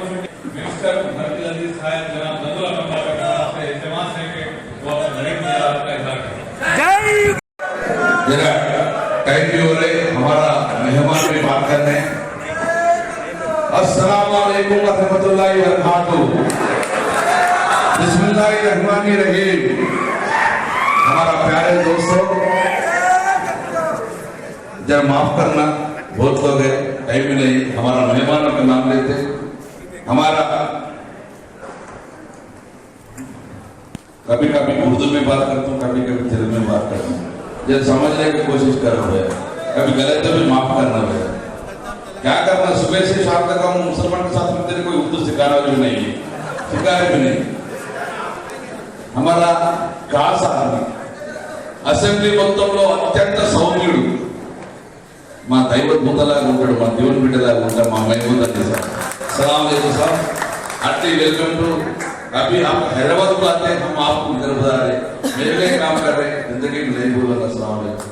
मिनिस्टर भरती अजीज साहब जनाब गंगुला कमलाकर साहब से इल्तिमास है कि वो अपने नरेंद्र यादव का इजहार करें। जरा टाइम भी हो रहे, हमारा मेहमान भी बात कर रहे हैं। अस्सलाम वालेकुम रहमतुल्लाहि व बरकातहू। बिस्मिल्लाहिर्रहमानिर्रहीम। हमारा प्यारे दोस्तों, जरा माफ करना, बहुत लोग हैं, टाइम भी नहीं, हमारा मेहमानों का नाम लेते। हमारा कभी कभी उर्दू में बात करता हूँ, कभी कभी तेलुगु में बात करता हूँ, जब समझने की कोशिश कर रहे हैं, कभी गलत है भी माफ करना है। क्या करना, सुबह से शाम तक हम मुसलमान के साथ मिलते, कोई उर्दू सिखाना भी नहीं है, सिखाने भी नहीं। हमारा खास आदमी అసెంబ్లీ మొత్తంలో అత్యంత సౌమ్యుడు, మా దైవదూతలాగా ఉంటాడు, మా దేవుని బిడ్డలాగా ఉంటాడు, మా మహమూద్ అలీ సార్। सलाम अलैकुम साहब, हार्टी वेलकम टू। अभी आप हैदराबाद को आते हैं, हम आपको इधर बता रहे, मेरे लिए काम कर रहे, जिंदगी में नहीं बोला। सलाम अलैकुम।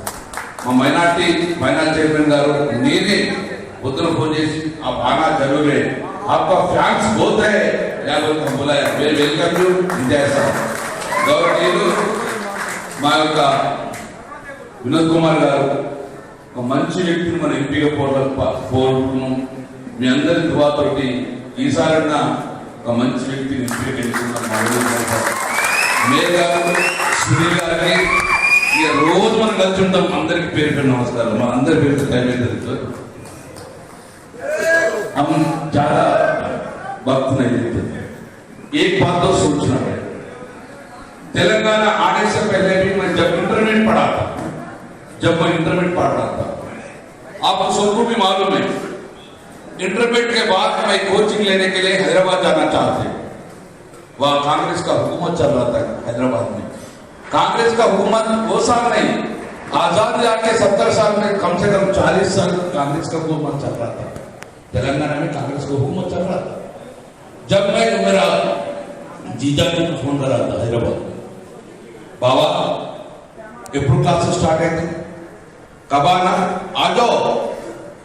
మా మైనార్టీ ఫైనాన్స్ చైర్మన్ గారు, నేనే उधर खोजे, आप आना जरूर है, आपका फैंस बहुत है, क्या बोला है, वेलकम टू इंडिया साहब। गौरव మా యొక్క వినోద్ కుమార్ గారు ఒక మంచి వ్యక్తిని మన ఎంపీగా కోరుకున్నాం, మీ అందరి దువాతోటి ఈసారన్నా ఒక మంచి వ్యక్తిని ఎంపీగా ఎన్నుకున్నాం। మా మేయర్ గారు, సునీల్ గారికి ఇక రోజు మనం కలిసి ఉంటాం, అందరికి పేరు పేరు నమస్కారం। మన అందరి పేరు టైం అవుతుంది, हम ज्यादा वक्त नहीं देते। एक बात तो सोचना है, तेलंगाना आने से पहले भी मैं जब इंटरमीडिएट पढ़ा था, जब मैं इंटरमीडिएट पढ़ रहा था, आप सबको भी मालूम है, इंटरमीडिएट के बाद मैं कोचिंग लेने के लिए हैदराबाद जाना चाहते, वहां कांग्रेस का हुकूमत चल रहा था हैदराबाद में। कांग्रेस का हुकूमत वो साल नहीं, आजादी आके 70 साल में कम से कम 40 साल कांग्रेस का हुकूमत चल रहा था, तेलंगाना में कांग्रेस का हुकूमत चल रहा था। जब मैं मेरा जीजा जी को फोन करा था हैदराबाद, बाबा अप्रैल क्लास स्टार्ट है, कब आना, आ जाओ,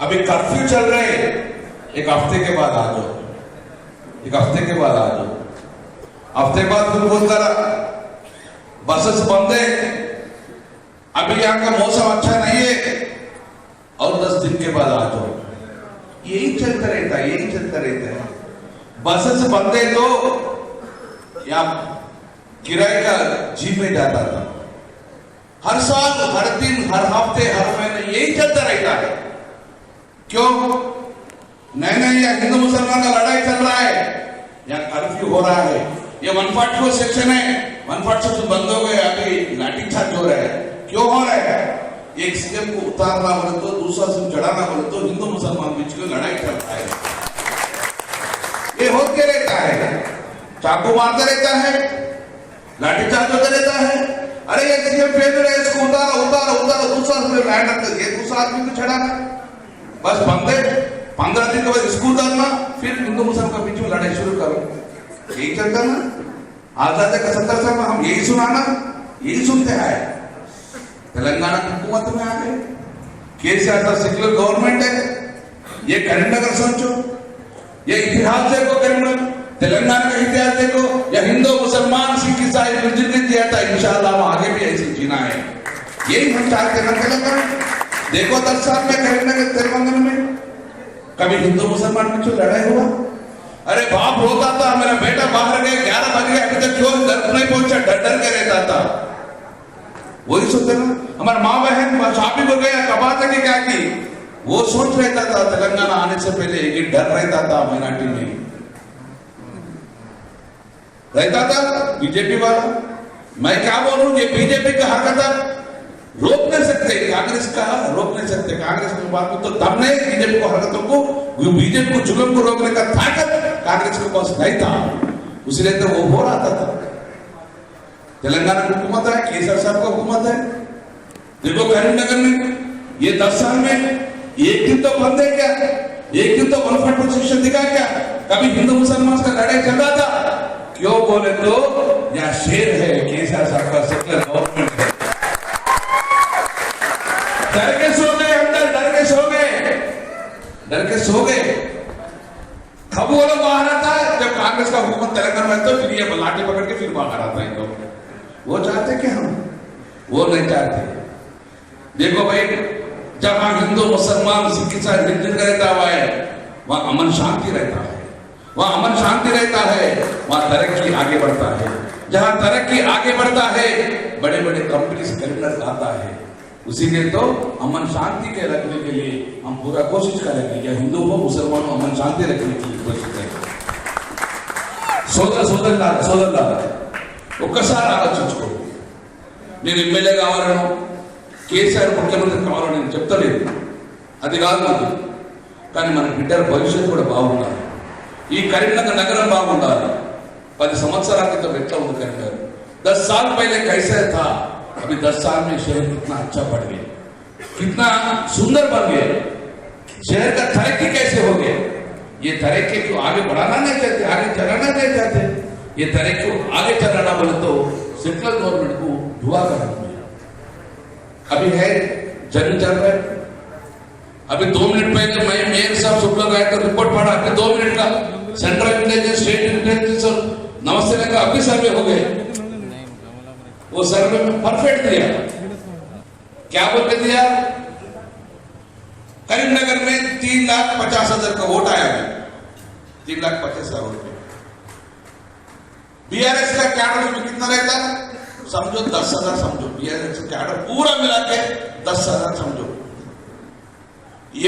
अभी कर्फ्यू चल रहे, एक हफ्ते के बाद आ जाओ, एक हफ्ते के बाद आ जाओ। हफ्ते बाद फिर फोन करा, बसेस बंद है, अभी यहाँ का मौसम अच्छा नहीं है, और 10 दिन के बाद आ जाओ। यही चलता रहता है, यही चलता रहता है। बसेस बंद है तो या किराए का जीप में जाता था, हर साल, हर दिन, हर हफ्ते, हर महीने यही चलता रहता है। क्यों? नहीं, या हिंदू मुसलमान का लड़ाई चल रहा है, या कर्फ्यू हो रहा है, ये 144 सेक्शन है, 147 बंद हो गए, अभी लाठीचार्ज हो रहा है। क्यों हो रहा है? एक सीएम को उतारना बोले तो, दूसरा सीएम चढ़ाना बोले तो, हिंदू मुसलमान बीच में लड़ाई चल रहा है। ये होते रहता है, चाकू मारता रहता है, लाठीचार्ज होता रहता है। अरे ये सीएम फेल रहे, इसको उतारो, दूसरा लैंड कर दिया, दूसरा आदमी को चढ़ाना, बस बंद है। 15 दिन के बाद स्कूल डालना, फिर हिंदू मुसलमान के बीच में लड़ाई शुरू करो, यही चलता ना। आजादी का 70 साल में हम यही सुनाना, यही सुनते आए। तेलंगाना की हुकूमत में आ गए, केसीआर का सेक्युलर गवर्नमेंट है। ये करीमनगर सोचो, ये इतिहास देखो, करीमनगर तेलंगाना का इतिहास देखो, या हिंदू मुसलमान सिख ईसाई मिलजुल के दिया था, इंशाअल्लाह हम आगे भी ऐसे जीना है, यही हम चाहते हैं। तेलंगाना देखो 10 साल में करीमनगर तेलंगाना में कभी हिंदू मुसलमान में जो लड़ाई हुआ, अरे बाप रोता था, मेरा बेटा बाहर गया, 11 बज गए, अभी तक क्यों घर नहीं पहुंचा, डर डर के रहता था। वही सोचते ना, हमारा माँ बहन शादी को गया, कबा तक क्या की, वो सोच रहता था। तेलंगाना आने से पहले एक डर रहता था, माइनॉरिटी में रहता था बीजेपी वाला। मैं क्या बोलूं, ये बीजेपी का हरकत रोक नहीं सकते, कांग्रेस का रोक नहीं सकते। कांग्रेस की बात तो दम नहीं, बीजेपी को हरकतों को, बीजेपी को जुल्म को रोकने का ताकत कांग्रेस के पास नहीं था, इसलिए तो वो हो रहा था। तेलंगाना की हुकूमत है, केसीआर साहब का हुकूमत है। देखो करीमनगर में ये 10 साल में एक दिन तो बंद है क्या, एक दिन तो 144 सेक्शन दिखा क्या, कभी हिंदू मुसलमान का लड़ाई चल रहा था? क्यों बोले तो यहाँ शेर है, केसीआर साहब का सेक्युलर गवर्नमेंट है। डर के सो गए, अंदर डर के सो गए, डर के सो गए। कब वो लोग बाहर आता है, जब कांग्रेस का हुकूमत तेलंगाना में तो फिर ये लाठी पकड़ के फिर बाहर आता है। वो चाहते कि हम वो नहीं चाहते। देखो भाई, जहां हिंदू मुसलमान सिख ईसाई मिलजुल रहता हुआ है, वहां अमन शांति रहता है, वहां अमन शांति रहता है, वहां तरक्की आगे बढ़ता है। जहां तरक्की आगे बढ़ता है, बड़े बड़े कंपनीज करीमनगर आता है। उसीलिए तो अमन शांति के रखने के लिए हम पूरा कोशिश करेंगे, या हिंदू हो मुसलमान हो, अमन शांति रखने की कोशिश करेंगे। సోదరులారా ఒక్కసారి ఆలోచించుకో. నేను ఎమ్మెల్యే కావాలను, కేసీఆర్ ముఖ్యమంత్రి కావాలని నేను చెప్తలేదు, అది కాదు నాకు. కానీ మన బిడ్డల భవిష్యత్తు కూడా బాగుండాలి, ఈ కరీంనగర్ నగరం బాగుండాలి. 10 సంవత్సరాల క్రితం ఎట్లా ఉంది కరీంనగర్? 10 साल पहले कैसे था, अभी 10 साल में शहर कितना अच्छा बढ़ गया, कितना सुंदर बन गया, शहर का तरक्की कैसे हो गया. ये तरक्की को आगे बढ़ाना नहीं चाहते, आगे चलाना नहीं चाहते. ये तरक्की को आगे चलाना बोले तो सेंट्रल गवर्नमेंट को दुआ करना. अभी है जंग चल रहा है. अभी 2 मिनट पहले मैं मेयर साहब सब लोग आए तो रिपोर्ट पढ़ा, अभी 2 मिनट का सेंट्रल इंटेलिजेंस, स्टेट इंटेलिजेंस और नमस्ते का अभी सर्वे हो गए. वो सर्वे में परफेक्ट दिया. क्या बोल के दिया? करीमनगर में 3,50,000 का वोट आया है, 3,50,000 वोट. बीआरएस का कैडर में कितना रहता है समझो, 10,000 समझो. बीआरएस का कैडर पूरा मिला के 10,000 समझो.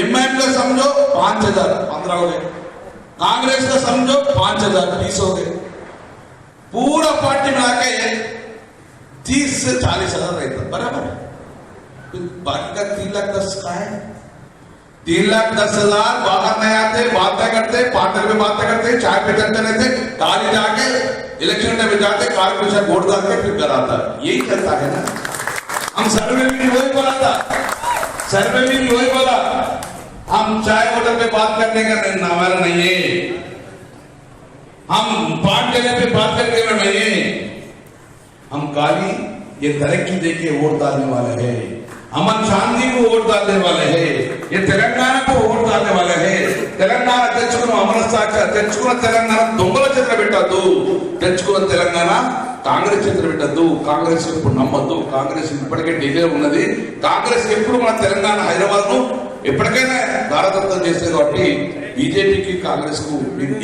एमआईएम का समझो 5,000, 15 हो गए. कांग्रेस का समझो 5,000, 20 हो गए. पूरा पार्टी मिला के 30 से 40,000 रहता बराबर. बाकी का 3,10,000 का है. 3,10,000 बाहर नहीं आते, बातें करते, पार्टनर में बातें करते, चाय पे चलते रहते, काली जाके इलेक्शन में जाते, कारपोरेशन वोट डाल के फिर घर आता है. यही चलता है ना. हम सर्वे में भी वही बोला था, सर्वे में भी वही बोला, हम चाय होटल पे बात करने का हमारा नहीं है, हम पार्ट लेने पे बात करने का नहीं है. हम काली ये तरक्की देके वोट डालने वाले हैं, अमन शांति को वोट डालने वाले हैं, ये तेलंगाना को वोट डालने वाले हैं. తెలంగాణ తెచ్చుకున్న అమరసాక్ష తెచ్చుకున్న తెలంగాణ దొంగల చేతులు పెట్టద్దు, తెచ్చుకున్న తెలంగాణ కాంగ్రెస్ చేతులు పెట్టద్దు. కాంగ్రెస్ ఇప్పుడు నమ్మద్దు, కాంగ్రెస్ ఇప్పటికే ఢిల్లీ ఉన్నది. కాంగ్రెస్ ఎప్పుడు మన తెలంగాణ హైదరాబాద్ ను ఎప్పటికైనా భారతత్వం చేసేది. కాబట్టి బీజేపీకి కాంగ్రెస్ కు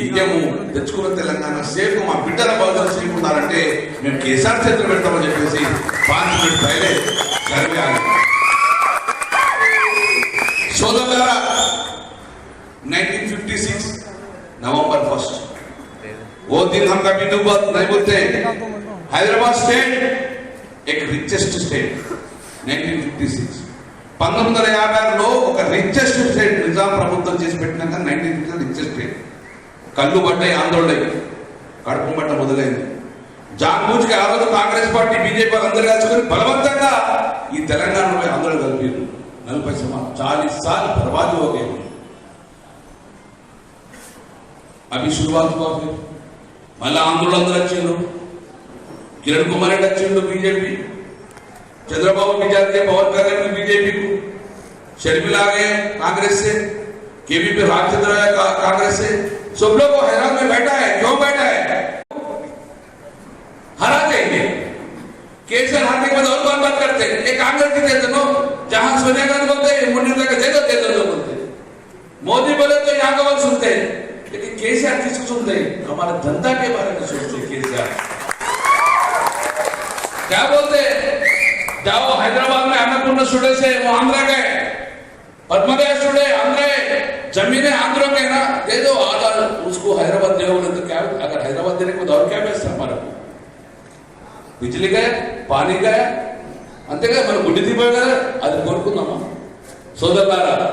ఇయ్యము, తెచ్చుకున్న తెలంగాణ సేఫ్, మా బిడ్డల భవిష్యత్తు సేఫ్ ఉండాలంటే మేము కేసీఆర్ చేతులు పెడతామని చెప్పేసి 5 మినిట్ పైనే సర్వే ఆగి. सोदरा 1956 नवंबर 1 वो दिन हम कभी नहीं बोलते. हैदराबाद स्टेट एक रिचेस्ट स्टेट 1956 1956లో ఒక రిచెస్ట్ స్టేట్ నిజాం ప్రభుత్వం చేసి పెట్టినాక 1956 రిచెస్ట్ స్టేట్. కళ్ళు పడ్డాయి, ఆందోళన, కడుపు మంట మొదలైంది. జాన్బూజ్కి ఆ రోజు కాంగ్రెస్ పార్టీ, బీజేపీ అందరూ కలుసుకొని బలవంతంగా ఈ తెలంగాణపై ఆందోళన కలిపారు. 40 साल बर्बाद हो गए. अभी शुरुआत हुआ, फिर मल्ला आंदोलन अच्छे किरण कुमार रेड्डी अच्छे बीजेपी, चंद्रबाबू भी जाते पवन कर रहे हैं बीजेपी को, शर्मिला आ गए कांग्रेस से, केवीपी रामचंद्र कांग्रेस से. सब लोग हैरान में बैठा है. क्यों बैठा है? हरा देंगे. केसर हाथी में और बात करते हैं. एक कांग्रेस की दे दो, जहां सोनिया गांधी बोलते हैं मुन्नी तक दे दो बोलते. मोदी बोले तो यहाँ का बात सुनते हैं, लेकिन केसीआर किसको सुनते हैं? हमारे जनता के बारे में सोचते केसीआर. क्या बोलते हैं? जाओ हैदराबाद में अन्नपूर्णा स्टूडियो से वो आंध्र गए, पद्मदेव स्टूडियो आंध्र, जमीनें आंध्र के ना दे दो, अगर उसको हैदराबाद दे बोले तो क्या, अगर हैदराबाद देने को और क्या बेचता हमारा? बिजली गए, पानी गए, అంతేగా మన గుడ్డి దీపం కదా, అది కోరుకుందామా? సోదరులారా,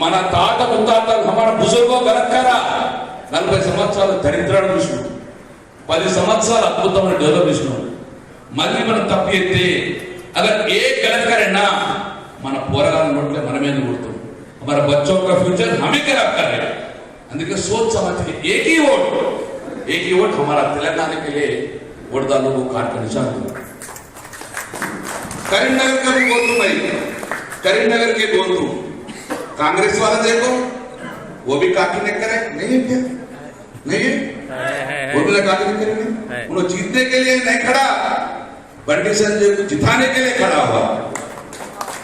మన తాత ముత్తాతలు మన బుజుర్గో గలక్కరా 40 సంవత్సరాలు దరిద్రాన్ని చూసినాం, 10 సంవత్సరాలు అద్భుతమైన డెవలప్ చేసినాం. మళ్ళీ మనం తప్పు ఎత్తే అగర్ ఏ గలత్ కరెనా మన పోరాటాల నోట్లే మనమే కొడుతాం. మన बच्चों का फ्यूचर हम ही खराब कर रहे हैं. అందుకే सोच समझ के एक ही वोट हमारा तेलंगाना के लिए वोट डालो को काट कर निशान दो. करीमनगर का भी बोल दूं भाई, करीमनगर के बोल दूं, कांग्रेस वाला देखो वो भी काकी ने करे नहीं है, क्या नहीं है? वो भी काकी ने करेंगे. उन्होंने जीतने के लिए नहीं खड़ा, बंटी संजय को जिताने के लिए खड़ा हुआ.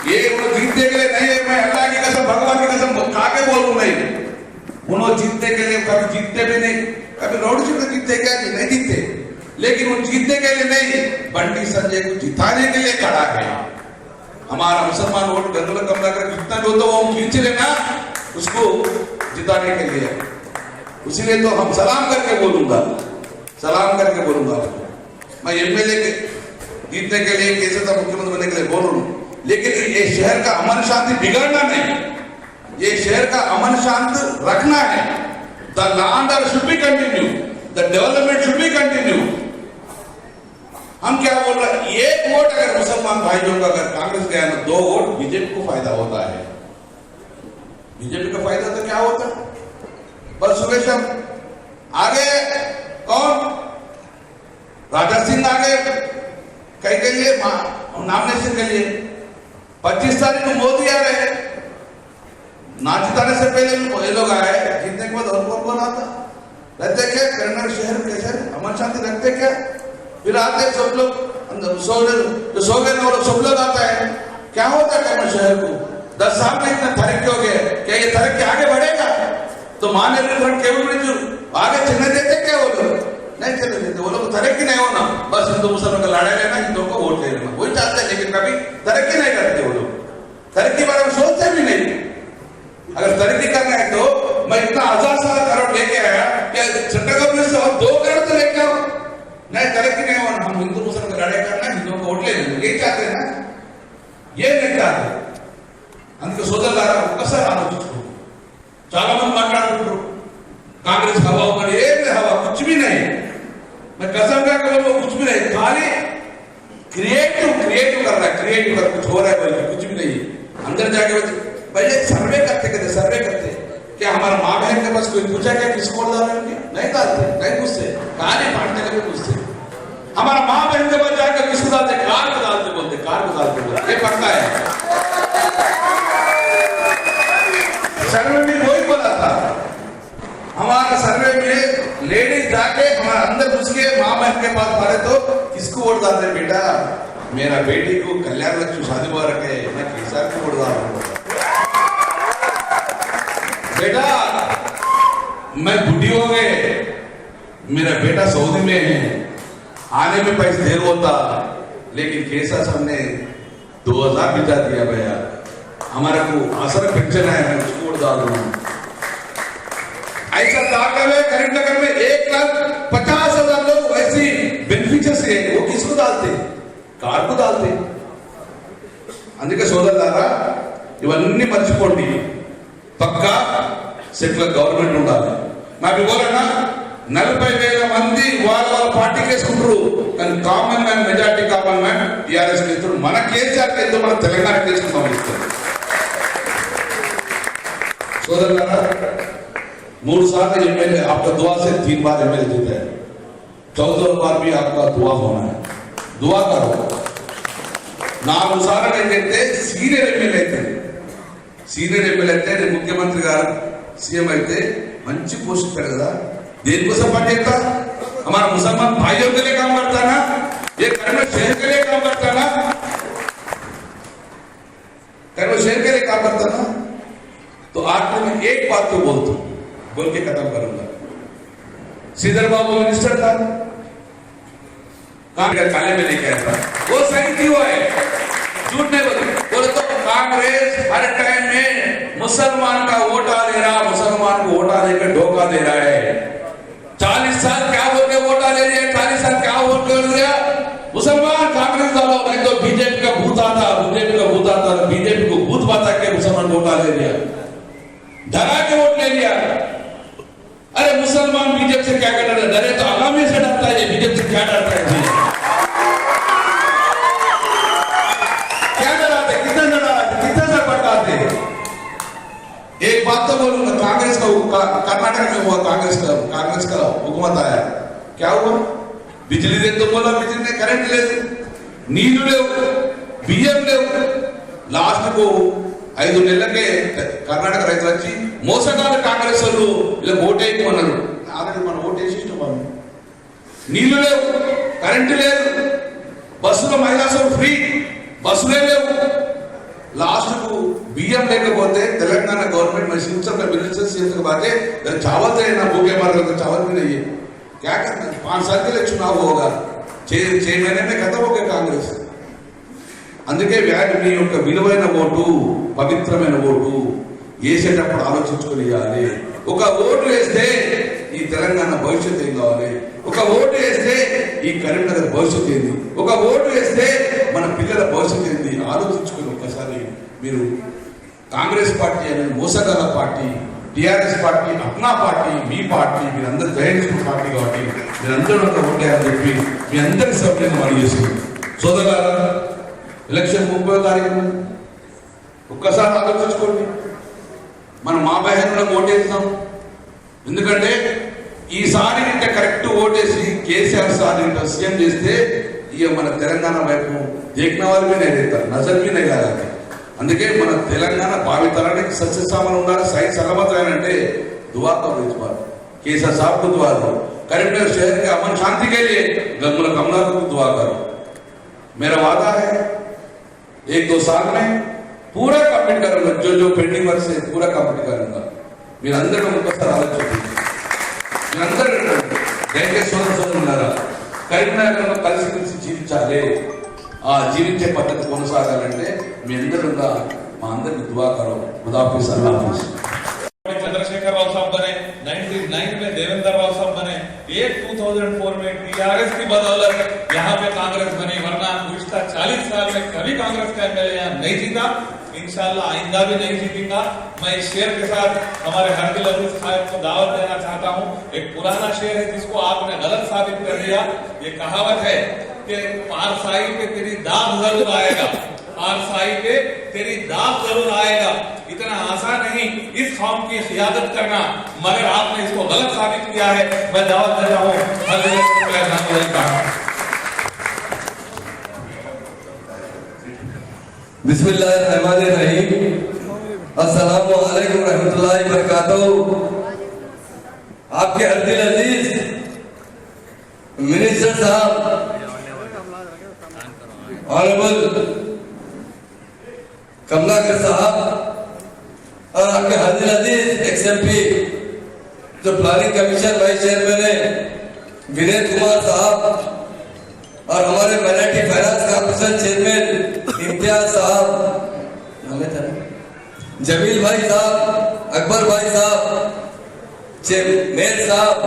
ये वो जीतने के लिए नहीं है. मैं अल्लाह की कसम, भगवान की कसम खा के बोलूं, नहीं उन्होंने जीतने के लिए कभी जीतते भी नहीं, कभी रोड शो में जीतते क्या नहीं जीतते, लेकिन वो जीतने के लिए नहीं, बंटी संजय को जिताने के लिए खड़ा है। हमारा मुसलमान वोट गंगोला कमलाकर जितना जो तो वो खींच लेना उसको जिताने के लिए, इसीलिए तो हम सलाम करके बोलूंगा, सलाम करके बोलूंगा। मैं एमएलए के जीतने के लिए, कैसे तो मुख्यमंत्री बनने के लिए बोल रहा हूँ, लेकिन ये शहर का अमन शांति बिगड़ना नहीं, ये शहर का अमन शांत रखना है। The law and order should be continue, the development should be continue. हम क्या बोल रहे हैं, एक वोट अगर मुसलमान भाइयों का अगर कांग्रेस गया ना, 2 वोट बीजेपी को फायदा होता है। बीजेपी का फायदा तो क्या होता है, बस सुबह शाम आगे कौन, राजा सिंह आगे कहीं के लिए नॉमिनेशन के लिए, 25 तारीख को मोदी आ रहे, ना जिताने से पहले ये लोग आए, जीतने के बाद और कौन आता, रहते क्या करीमनगर शहर कैसे अमन शांति रखते क्या, फिर आते सब लोग सो गए ना, वो सब लोग आता है, क्या होता है करीमनगर शहर को? 10 साल में इतना तरक्की हो गया, क्या ये तरक्की आगे बढ़ेगा? तो माननीय केवल जो आगे चलने देते क्या वो लोग? नहीं चलने देते, वो लोग तरक्की नहीं होना, बस हिंदू मुसलमान का लड़ाई लेना, हिंदुओं को वोट ले लेना, वही चाहते हैं, लेकिन कभी तरक्की नहीं करते वो लोग, तरक्की बारे में सोचते भी नहीं। अगर तरक्की करना है तो मैं इतना 1000 करोड़ लेके आया, क्या सेंट्रल गवर्नमेंट से और 2 करोड़ तो लेके आओ, नहीं तरक्की नहीं होना, हम हिंदू मुसलमान का लड़ाई करना, हिंदुओं को वोट ले लेना, यही चाहते हैं ना, ये नहीं चाहते। అందుకే సోదరులారా ఒక్కసారి ఆలోచించుకో, చాలా మంది మాట్లాడుకుంటారు कांग्रेस हवा ऊपर, एक हवा कुछ भी नहीं, मैं कसम का कहूँ कुछ भी नहीं, खाली क्रिएटिव कर रहा है, क्रिएटिव कर कुछ हो रहा है बल्कि कुछ भी नहीं। अंदर जाके पहले सर्वे करते सर्वे करते, क्या हमारा माँ बहन के पास कोई पूछा क्या किसको वोट डालेंगे? नहीं डालते, नहीं पूछते, कहानी बांटने के लिए पूछते। हमारा माँ बहन के पास जाकर किसको डालते? कार को डालते बोलते, कार को डालते बोलते, ये पक्का है। सर्वे में वही बोला था, हमारा सर्वे में लेडीज जाके हमारा अंदर घुस के माँ बहन के पास मारे तो किसको वोट डालते? बेटा मेरा बेटी को कल्याण लक्ष्मी शादी मुबारक है, मैं केसीआर को वोट डाल रहा हूँ। बेटा मैं बुढ़ी हो गए, मेरा बेटा सऊदी में है, आने में पैसे देर होता, लेकिन केसीआर साहब ने 2000 बिता दिया भैया, हमारा को असर पेंशन है, मैं उसको वोट डाल रहा हूँ। ऐसा ताकत है करीमनगर में 1,50,000 लोग वैसे बेनिफिशियर्स है, वो किसको डालते? कार को डालते। అందుకే సోదరులారా ఇవన్నీ మర్చిపోండి, పక్కా సెటిల్ గవర్నమెంట్ ఉండాలి। నాకు ఇవ్వాలన్నా 40,000 మంది వాళ్ళ పార్టీకి వేసుకుంటారు, కానీ common man majority common man TRS ఇస్తారు, మన కేసీఆర్ కేంద్రం మన తెలంగాణ తీసుకుంటాం ఇస్తారు। సోదరులారా 3 साल एमएलए आपका दुआ से 3 बार एमएलए जीता है, 14 बार भी आपका दुआ होना है, दुआ करो। 4 साल ఏంటంటే సీనియర్ ఎమ్మెల్యే అయితే, సీనియర్ ఎమ్మెల్యే అయితే ముఖ్యమంత్రి గారు సీఎం అయితే మంచి పోస్ట్ పెట్టారు కదా, దేనికోసం పనిచేస్తా? हमारा मुसलमान भाइयों के लिए काम करता ना, ये करीमनगर शहर के लिए काम करता ना, करीमनगर शहर के लिए काम करता ना। तो आखिर में एक बात तो बोलता हूं, बोल के खत्म करूंगा। श्रीधर बाबू मिनिस्टर था, काले में लेके आया था, वो सही क्यों है? झूठ नहीं बोले तो कांग्रेस हर टाइम में मुसलमान का वोटा दे रहा, मुसलमान को वोटा देकर धोखा दे रहा है। 40 साल क्या बोल के वोटा ले लिया, 40 साल क्या वोट कर दिया? मुसलमान कांग्रेस वालों, नहीं तो बीजेपी का भूत आता, बीजेपी को भूत बता के मुसलमान वोटा ले लिया, डरा के वोट ले लिया। अरे मुसलमान बीजेपी से क्या करना है? डरे तो आगामी से डरता है, बीजेपी से क्या डरता है? क्या डराते? कितना डराते? कितना से भड़काते? एक बात तो बोलूंगा, कांग्रेस का कर्नाटक में हुआ, कांग्रेस का हुकूमत आया, क्या हुआ? बिजली दे तो बोला, बिजली ने करंट ले, नीलू ले, बिయ్యం ले, लास्ट को 5 నెలలకే కర్ణాటక రైతులు వచ్చి మోసగాళ్ళు కాంగ్రెస్ వాళ్ళు ఇలా ఓటేయమన్నారు, ఆల్రెడీ మనం ఓటేసిస్తాం, వాళ్ళు నీళ్లు లేవు, కరెంటు లేదు, బస్సులో మహిళా ఫ్రీ, బస్సులే లేవు, लास्ट को బియ్యం లేకపోతే తెలంగాణ गवर्नमेंट में सिंचन में मिनिस्टर से के बाद चावल देना भूखे मर रहे तो चावल भी नहीं है। क्या करना, 5 साल के लिए चुनाव होगा, 6 महीने में खत्म हो गया कांग्रेस। అందుకే మీ యొక్క విలువైన ఓటు, పవిత్రమైన ఓటు వేసేటప్పుడు ఆలోచించుకొని వేయాలి. ఒక ఓటు వేస్తే ఈ తెలంగాణ భవిష్యత్తు ఏం కావాలి, ఒక ఓటు వేస్తే ఈ కరీంనగర్ భవిష్యత్తు ఏంది, ఒక ఓటు వేస్తే మన పిల్లల భవిష్యత్తు ఏంది ఆలోచించుకొని ఒక్కసారి మీరు కాంగ్రెస్ పార్టీ అనేది మోసగల party, TRS party Apna party, మీ పార్టీ, మీరందరూ జయించిన పార్టీ కాబట్టి మీరందరూ ఒక ఓటేయాలని చెప్పి మీ అందరి సభ్యులను మనం చేస్తుంది. సోదరులారా, ఎలక్షన్ 30వ తారీఖు ఒక్కసారి ఆలోచించుకోండి. మనం మా బహిరంగ ఓటేస్తాం, ఎందుకంటే ఈసారి ఇంకా కరెక్ట్ ఓటేసి కేసీఆర్ సార్ ఇంకా సీఎం చేస్తే ఇక మన తెలంగాణ వైపు देखने वाले भी नहीं रहता, नजर भी नहीं आ रहा. అందుకే మన తెలంగాణ భావితరానికి సస్యశ్యామలం ఉండాలి, सही सलामत रहने दुआ करो इस बार, केसर साहब को दुआ दो, करीमनगर शहर के अमन शांति के लिए गंगुला कमला को दुआ करो. मेरा वादा है 1-2 साल में पूरा कंप्लीट करूंगा, जो पेंडिंग वर्क से पूरा कंप्लीट करूंगा. మీరందరూ ఒక్కసారి ఆలోచించండి. మీరందరూ దయచేసి సోదరులారా, కరీంనగర్లో కలిసి జీవించాలి. ఆ జీవించే పద్ధతి కొనసాగాలంటే మీ అందరూ మా అందరికి దువా కరో. खुदाफिज, अल्लाह हाफिज. चंद्रशेखर राव साहब बने, 99 में देवेंद्र राव साहब बने, 2004 में टीआरएस की बदौलत यहाँ पे कांग्रेस बनी, वरना गुज़श्ता 40 साल में कभी कांग्रेस का एमएलए यहाँ नहीं जीता, इंशाल्लाह आइंदा भी नहीं जीतेगा. मैं इस शेर के साथ हमारे हरदिल अजीज साहब को दावत देना चाहता हूँ. एक पुराना शेर है जिसको आपने गलत साबित कर दिया. ये कहावत है कि पारसाई पे तेरी दाग जरूर आएगा, पारसाई पे तेरी दाग जरूर आएगा. इतना आसान नहीं इस कौम की क़ियादत करना, मगर आपने इसको गलत साबित किया है. मैं दावत दे रहा हूँ बिस्मिल्लाहिर्रहमानिर्रहीम. अस्सलामु अलैकुम रहमतुल्लाहि व बरकातहू. आपके हरदिल अजीज मिनिस्टर साहब, ऑनरेबल कमलाकर साहब और आपके हरदिल अजीज एक्सएमपी जो प्लानिंग कमीशन वाइस चेयरमैन है विनय कुमार साहब, और हमारे minority finance corporation chairman Imtiaz साहब, जमील भाई साहब, अकबर भाई साहब, मेयर साहब,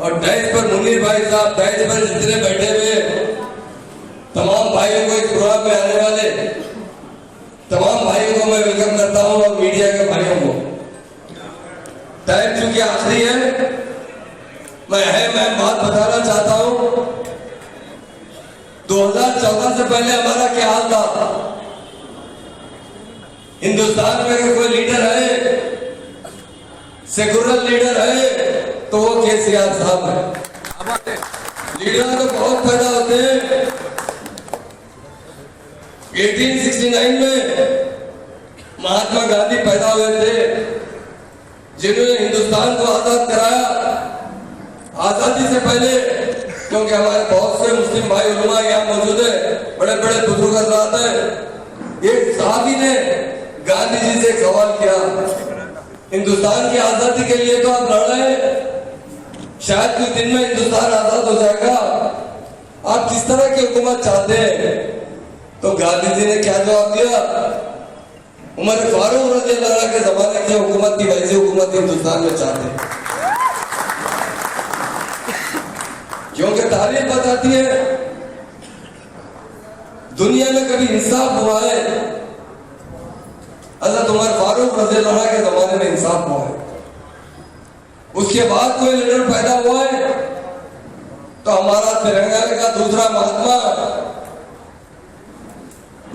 और डाइस पर मुनीर भाई साहब, डाइस पर जितने बैठे हुए तमाम भाइयों को, इस प्रोग्राम में आने वाले तमाम भाइयों को मैं वेलकम करता हूं, और मीडिया के भाइयों को. टाइम चूंकि आखिरी है, मैं बात बताना चाहता हूं. 2014 से पहले हमारा क्या हाल था? हिंदुस्तान में अगर कोई लीडर है, सेकुलर लीडर है, तो वो केसीआर साहब है. लीडर तो बहुत पैदा होते हैं. 1869 में महात्मा गांधी पैदा हुए थे, जिन्होंने हिंदुस्तान को आजाद कराया. आजादी से पहले, क्योंकि हमारे बहुत से मुस्लिम भाई उलमा यहाँ मौजूद है, बड़े बड़े बुजुर्ग हज़रात हैं, एक साहबी ने गांधी जी से एक सवाल किया, हिंदुस्तान की आजादी के लिए तो आप लड़ रहे हैं, शायद कुछ दिन में हिंदुस्तान आजाद हो जाएगा, आप किस तरह की हुकूमत चाहते हैं? तो गांधी जी ने क्या जवाब दिया? उमर फारूक रज़ियल्लाहु अन्हु के जमाने की हुकूमत थी, वैसी हुकूमत हिंदुस्तान में चाहते हैं. क्योंकि तारीख बताती है दुनिया में कभी इंसाफ हुआ है, हज़रत उमर फारूक रज़ियल्लाहु अन्हु के जमाने में इंसाफ हुआ है. उसके बाद कोई लीडर पैदा हुआ है तो हमारा तेलंगाना का दूसरा महात्मा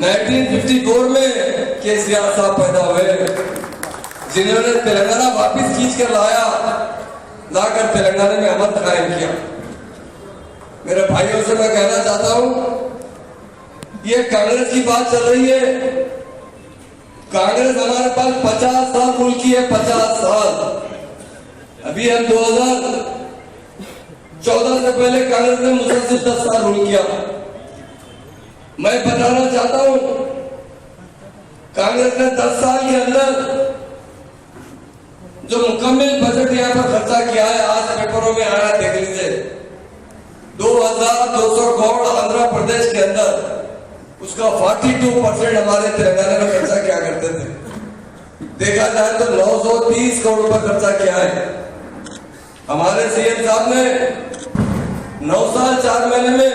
1954 में केसीआर साहब पैदा हुए, जिन्होंने तेलंगाना वापस खींच कर लाकर तेलंगाना में अमन कायम किया. मेरे भाइयों से मैं कहना चाहता हूं, ये कांग्रेस की बात चल रही है. कांग्रेस हमारे पास 50 साल रूल की है, 50 साल. अभी हम 2014 से पहले कांग्रेस ने मुसलसल 10 साल रूल किया. मैं बताना चाहता हूं कांग्रेस ने 10 साल के अंदर जो मुकम्मल बजट यहाँ पर खर्चा किया है, आज पेपरों में आया, देख लीजिए। 2200 करोड़ आंध्र प्रदेश के अंदर, उसका 42% हमारे तेलंगाना में खर्चा किया करते थे। देखा जाए तो 930 करोड़ रुपए खर्चा किया है। हमारे सीएम साहब ने 9 साल 4 महीने में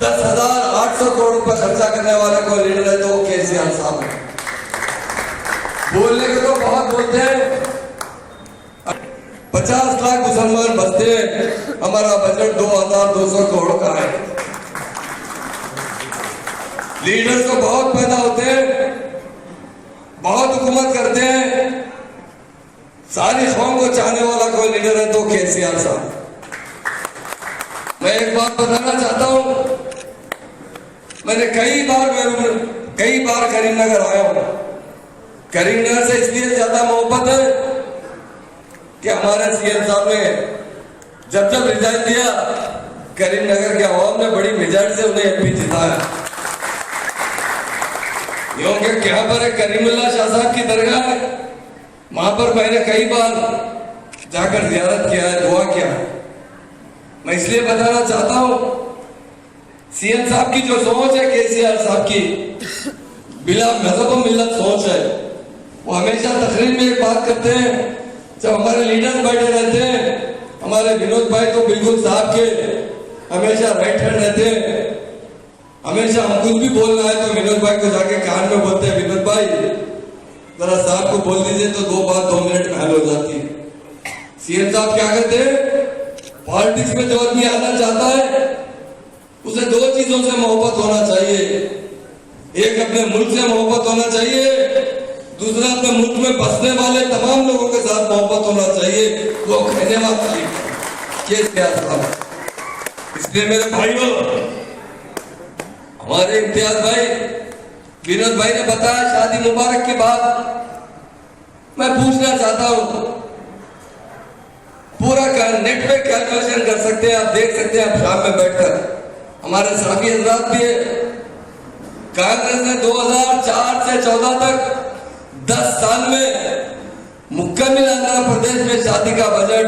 10,800 करोड़ रुपए खर्चा करने वाले को लीडर है तो वो केसीआर साहब है। बोलने के तो बहुत बोलते हैं, 50 लाख मुसलमान बसते हैं, हमारा बजट 2200 करोड़ का है। लीडर्स तो बहुत पैदा होते हैं, बहुत हुकूमत करते हैं, सारी कौम को चाहने वाला कोई लीडर है तो केसीआर साहब। मैं एक बात बताना चाहता हूं, मैंने कई बार करीमनगर आया हूं। करीमनगर से इसलिए ज्यादा मोहब्बत है कि हमारे सीएम साहब ने जब रिजाइन दिया, करीमनगर के आवाम ने बड़ी मेजॉरिटी से उन्हें एमपी जिताया। क्योंकि यहाँ पर एक करीमुल्लाह शाह साहब की दरगाह है, वहां पर मैंने कई बार जाकर जियारत किया है, दुआ किया है। मैं इसलिए बताना चाहता हूं, सीएम साहब की जो सोच है, केसीआर साहब की बिला मजहब मिल्लत सोच है, वो हमेशा तकरीर में एक बात करते हैं। जब हमारे लीडर्स बैठे रहते हैं, हमारे विनोद भाई तो बिल्कुल साहब के हमेशा राइट हैंड रहते हैं। हमेशा हम कुछ भी बोलना है तो विनोद भाई को जाके कान में बोलते हैं, विनोद भाई जरा साहब को बोल दीजिए, तो 2 बात 2 मिनट में हल हो जाती है। सीएम साहब क्या करते हैं, पॉलिटिक्स में जो आदमी आना चाहता है उसे 2 चीजों से मोहब्बत होना चाहिए। एक अपने मुल्क से मोहब्बत होना चाहिए, दूसरा अपने मुल्क में बसने वाले तमाम लोगों के साथ मोहब्बत होना चाहिए। वो कहने वाला केसीआर साहब। इसलिए मेरे भाइयों, हमारे इम्तियाज भाई विनोद भाई ने बताया शादी मुबारक के बाद, मैं पूछना चाहता हूं, पूरा नेट पे कैलकुलेशन कर सकते हैं, आप देख सकते हैं, आप शाम में बैठकर, हमारे साथी हजरात भी है। कांग्रेस ने 2004 से 14 तक 10 साल में मुकम्मल आंध्र प्रदेश में शादी का बजट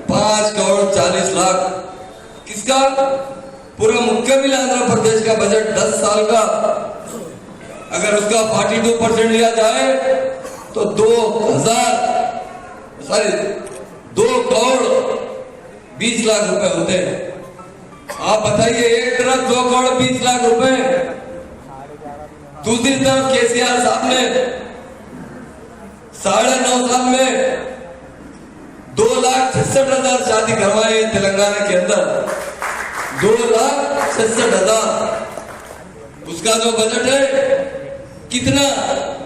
5 करोड़ 40 लाख, किसका? पूरा मुकम्मल आंध्र प्रदेश का बजट 10 साल का, अगर उसका 42% लिया जाए तो 2 करोड़ 20 लाख रुपए होते हैं। आप बताइए, एक तरफ 2 करोड़ 20 लाख रुपए, दूसरी तरफ केसीआर साहब ने 9.5 साल में 2,66,000 शादी करवाए तेलंगाना के अंदर, 2,66,000। उसका जो बजट है कितना?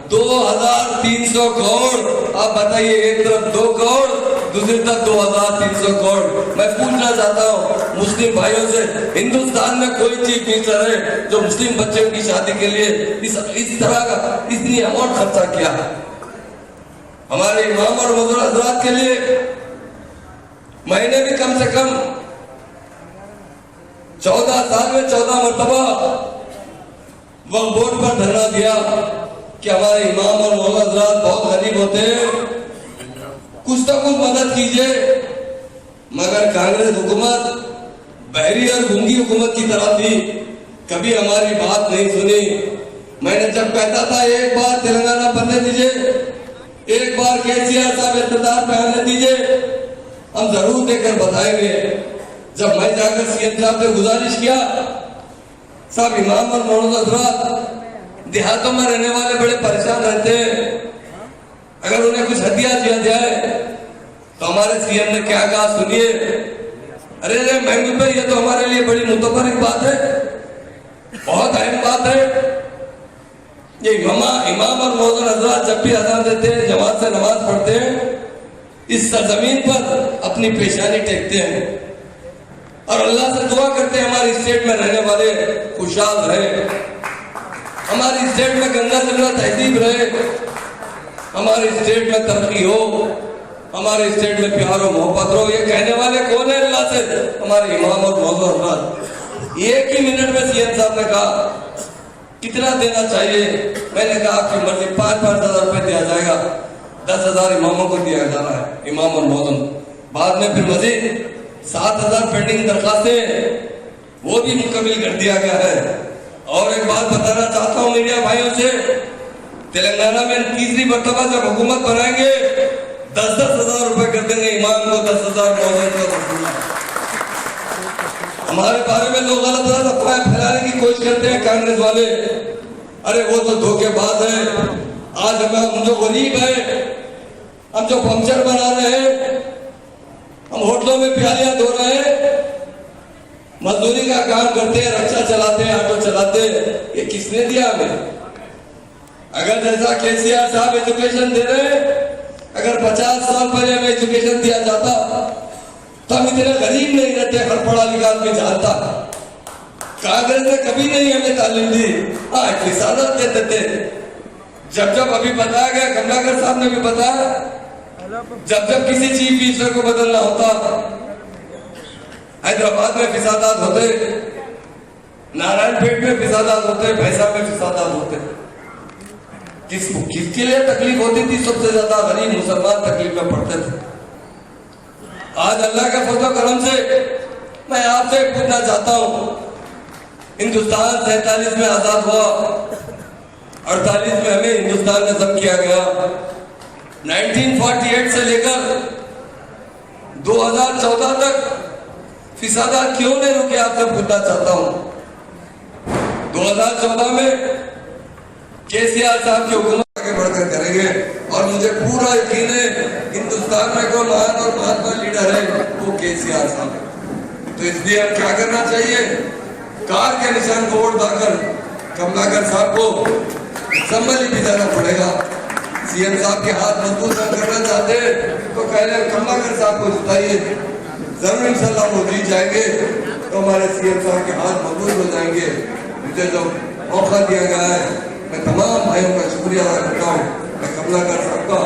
2,300 करोड़। आप बताइए, एक तरफ 2 करोड़, दूसरी तरफ 2,300 करोड़। मैं पूछना चाहता हूँ मुस्लिम भाइयों से, हिंदुस्तान में कोई चीफ मिनिस्टर है जो मुस्लिम बच्चों की शादी के लिए इस तरह का इतनी अमाउंट खर्चा किया? हमारे इमाम और मजदूर हजरात के लिए मैंने भी कम से कम 14 साल में 14 मरतबा वक्फ बोर्ड पर धरना दिया कि हमारे इमाम और मौलाना हजरात बहुत गरीब होते हैं, कुछ तो कुछ मदद कीजिए। मगर कांग्रेस हुकूमत बहरी और गूंगी हुकूमत की तरह थी, कभी हमारी बात नहीं सुनी। मैंने जब कहता था एक बार तेलंगाना बनने दीजिए, एक बार केसीआर साहब इख्तियार पे आने दीजिए, हम जरूर देकर बताएंगे। जब मैं जाकर सीएम साहब से गुजारिश किया, साहब इमाम और मौलाना हजरात देहातों में रहने वाले बड़े परेशान रहते हैं, अगर उन्हें कुछ हदिया दिया जाए तो हमारे सीएम ने क्या कहा, सुनिए, अरे महंगी भाई, ये तो हमारे लिए बड़ी मुतबरक बात है, बहुत अहम बात है। ये इमाम और मौलाना हजरात जब भी अज़ान देते हैं, जमात से नमाज पढ़ते हैं, इस सरजमीन पर अपनी पेशानी टेकते हैं और अल्लाह से दुआ करते हैं हमारी स्टेट में रहने वाले खुशहाल रहे, हमारी स्टेट में गंगा जमुना तहजीब रहे, हमारी स्टेट में तरक्की हो, हमारे स्टेट में प्यार और मोहब्बत हो। ये कहने वाले कौन है अल्लाह से? हमारे इमाम और मौलाना हजरात। एक ही मिनट में सीएम साहब ने कहा कितना देना चाहिए? मैंने कहा आपकी मर्जी, 5-5 हजार रुपए दिया जाएगा, 10,000 इमामों को दिया जाना है, इमाम और मौजम। बाद में फिर मजीद 7,000 पेंडिंग दरखास्तें वो भी मुकम्मल कर दिया गया है। और एक बात बताना चाहता हूँ मीडिया भाइयों से, तेलंगाना में तीसरी मर्तबा जब हुकूमत बनाएंगे 10-10 हजार रुपए कर देंगे इमाम को, 10,000 मौजूद को। हमारे बारे में लोग गलत अफवाहें फैलाने की कोशिश करते हैं कांग्रेस वाले, अरे वो तो धोखेबाज है। आज हम जो गरीब है, हम जो पंचर बना रहे हैं, हम होटलों में प्यालियां धो रहे हैं, मजदूरी का काम करते हैं, रिक्शा चलाते हैं, ऑटो चलाते हैं, ये किसने दिया हमें? अगर जैसा केसीआर साहब एजुकेशन दे रहे हैं, अगर 50 साल पहले हमें एजुकेशन दिया जाता तो हम इतने गरीब नहीं रहते, हर पढ़ा लिखा आदमी जानता। कांग्रेस ने कभी नहीं हमें तालीम दी, हाँ फिसादत देते थे। जब जब अभी बताया गया, कमलाकर साहब ने भी बताया, जब जब किसी चीफ मिनिस्टर को बदलना होता, हैदराबाद में फिसादात होते, नारायणपेट में फिसादात होते, भैंसा में फिसादात होते। किसके लिए तकलीफ होती थी? सबसे ज्यादा गरीब मुसलमान तकलीफ में पड़ते थे। आज अल्लाह का फजल करम से मैं आपसे पूछना चाहता हूं, हिंदुस्तान 47 में आजाद हुआ, 48 में हमें हिंदुस्तान नज़म किया गया। 1948 से लेकर 2014 तक फिसादात क्यों नहीं रुके? आपसे पूछना चाहता हूं। 2014 में केसीआर साहब की हुकूमत आगे बढ़कर करेंगे और मुझे पूरा यकीन है हिंदुस्तान में कोई महान और महात्मा लीडर है वो केसीआर साहब। तो इसलिए अब क्या करना चाहिए? कार के निशान को वोट डालकर कमलाकर साहब को संभल भी जाना पड़ेगा। सीएम साहब के हाथ मजबूत करना चाहते हैं तो पहले कमलाकर साहब को जिताइए, जरूर इंशाल्लाह वो जीत जाएंगे तो हमारे सीएम साहब के हाथ मजबूत हो जाएंगे। मुझे जो मौका दिया गया है, मैं तमाम भाइयों का शुक्रिया अदा करता हूँ। मैं कमलाकर साहब का,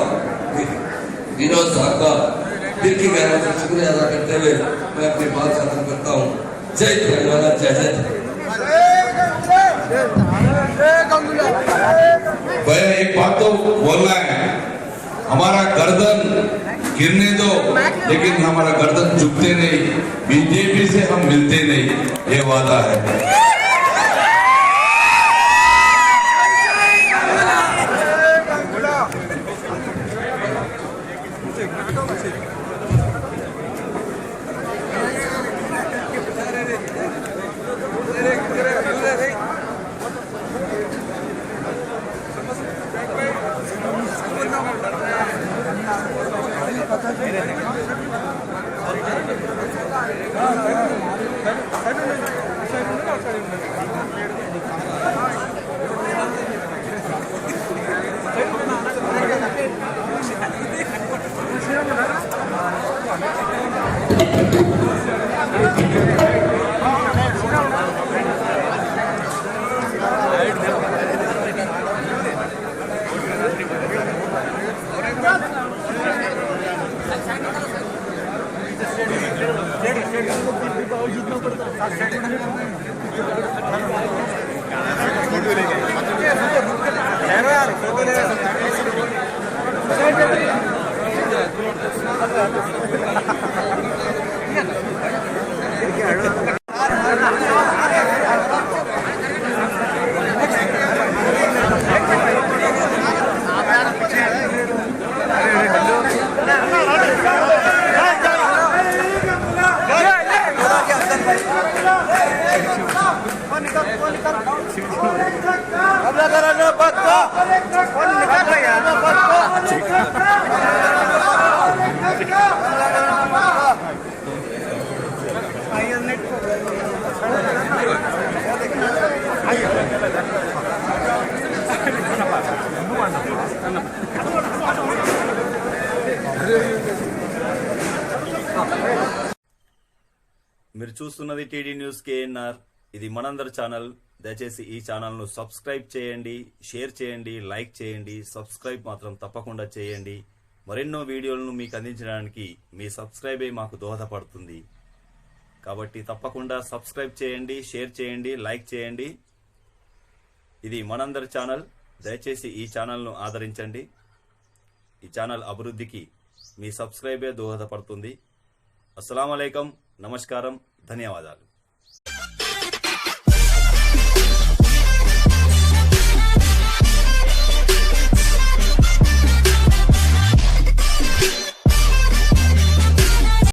विनोद साहब का दिल की गहराई से शुक्रिया अदा करते हुए मैं अपनी बात खत्म करता हूँ। जय तेलंगाना, जय जय। भैया एक बात तो बोलना है, हमारा गर्दन गिरने दो लेकिन हमारा गर्दन झुकते नहीं, बीजेपी से हम मिलते नहीं, ये वादा है। మీరు చూస్తున్నది టీడీ న్యూస్ కేఎన్ఆర్. ఇది మనందరి ఛానల్. దయచేసి ఈ ఛానల్ను సబ్స్క్రైబ్ చేయండి, షేర్ చేయండి, లైక్ చేయండి. సబ్స్క్రైబ్ మాత్రం తప్పకుండా చేయండి. మరెన్నో వీడియోలను మీకు అందించడానికి మీ సబ్స్క్రైబే మాకు దోహదపడుతుంది. కాబట్టి తప్పకుండా సబ్స్క్రైబ్ చేయండి, షేర్ చేయండి, లైక్ చేయండి. ఇది మనందరి ఛానల్. దయచేసి ఈ ఛానల్ను ఆదరించండి. ఈ ఛానల్ అభివృద్ధికి మీ సబ్స్క్రైబే దోహదపడుతుంది. అస్సలాము అలైకుం, నమస్కారం, ధన్యవాదాలు.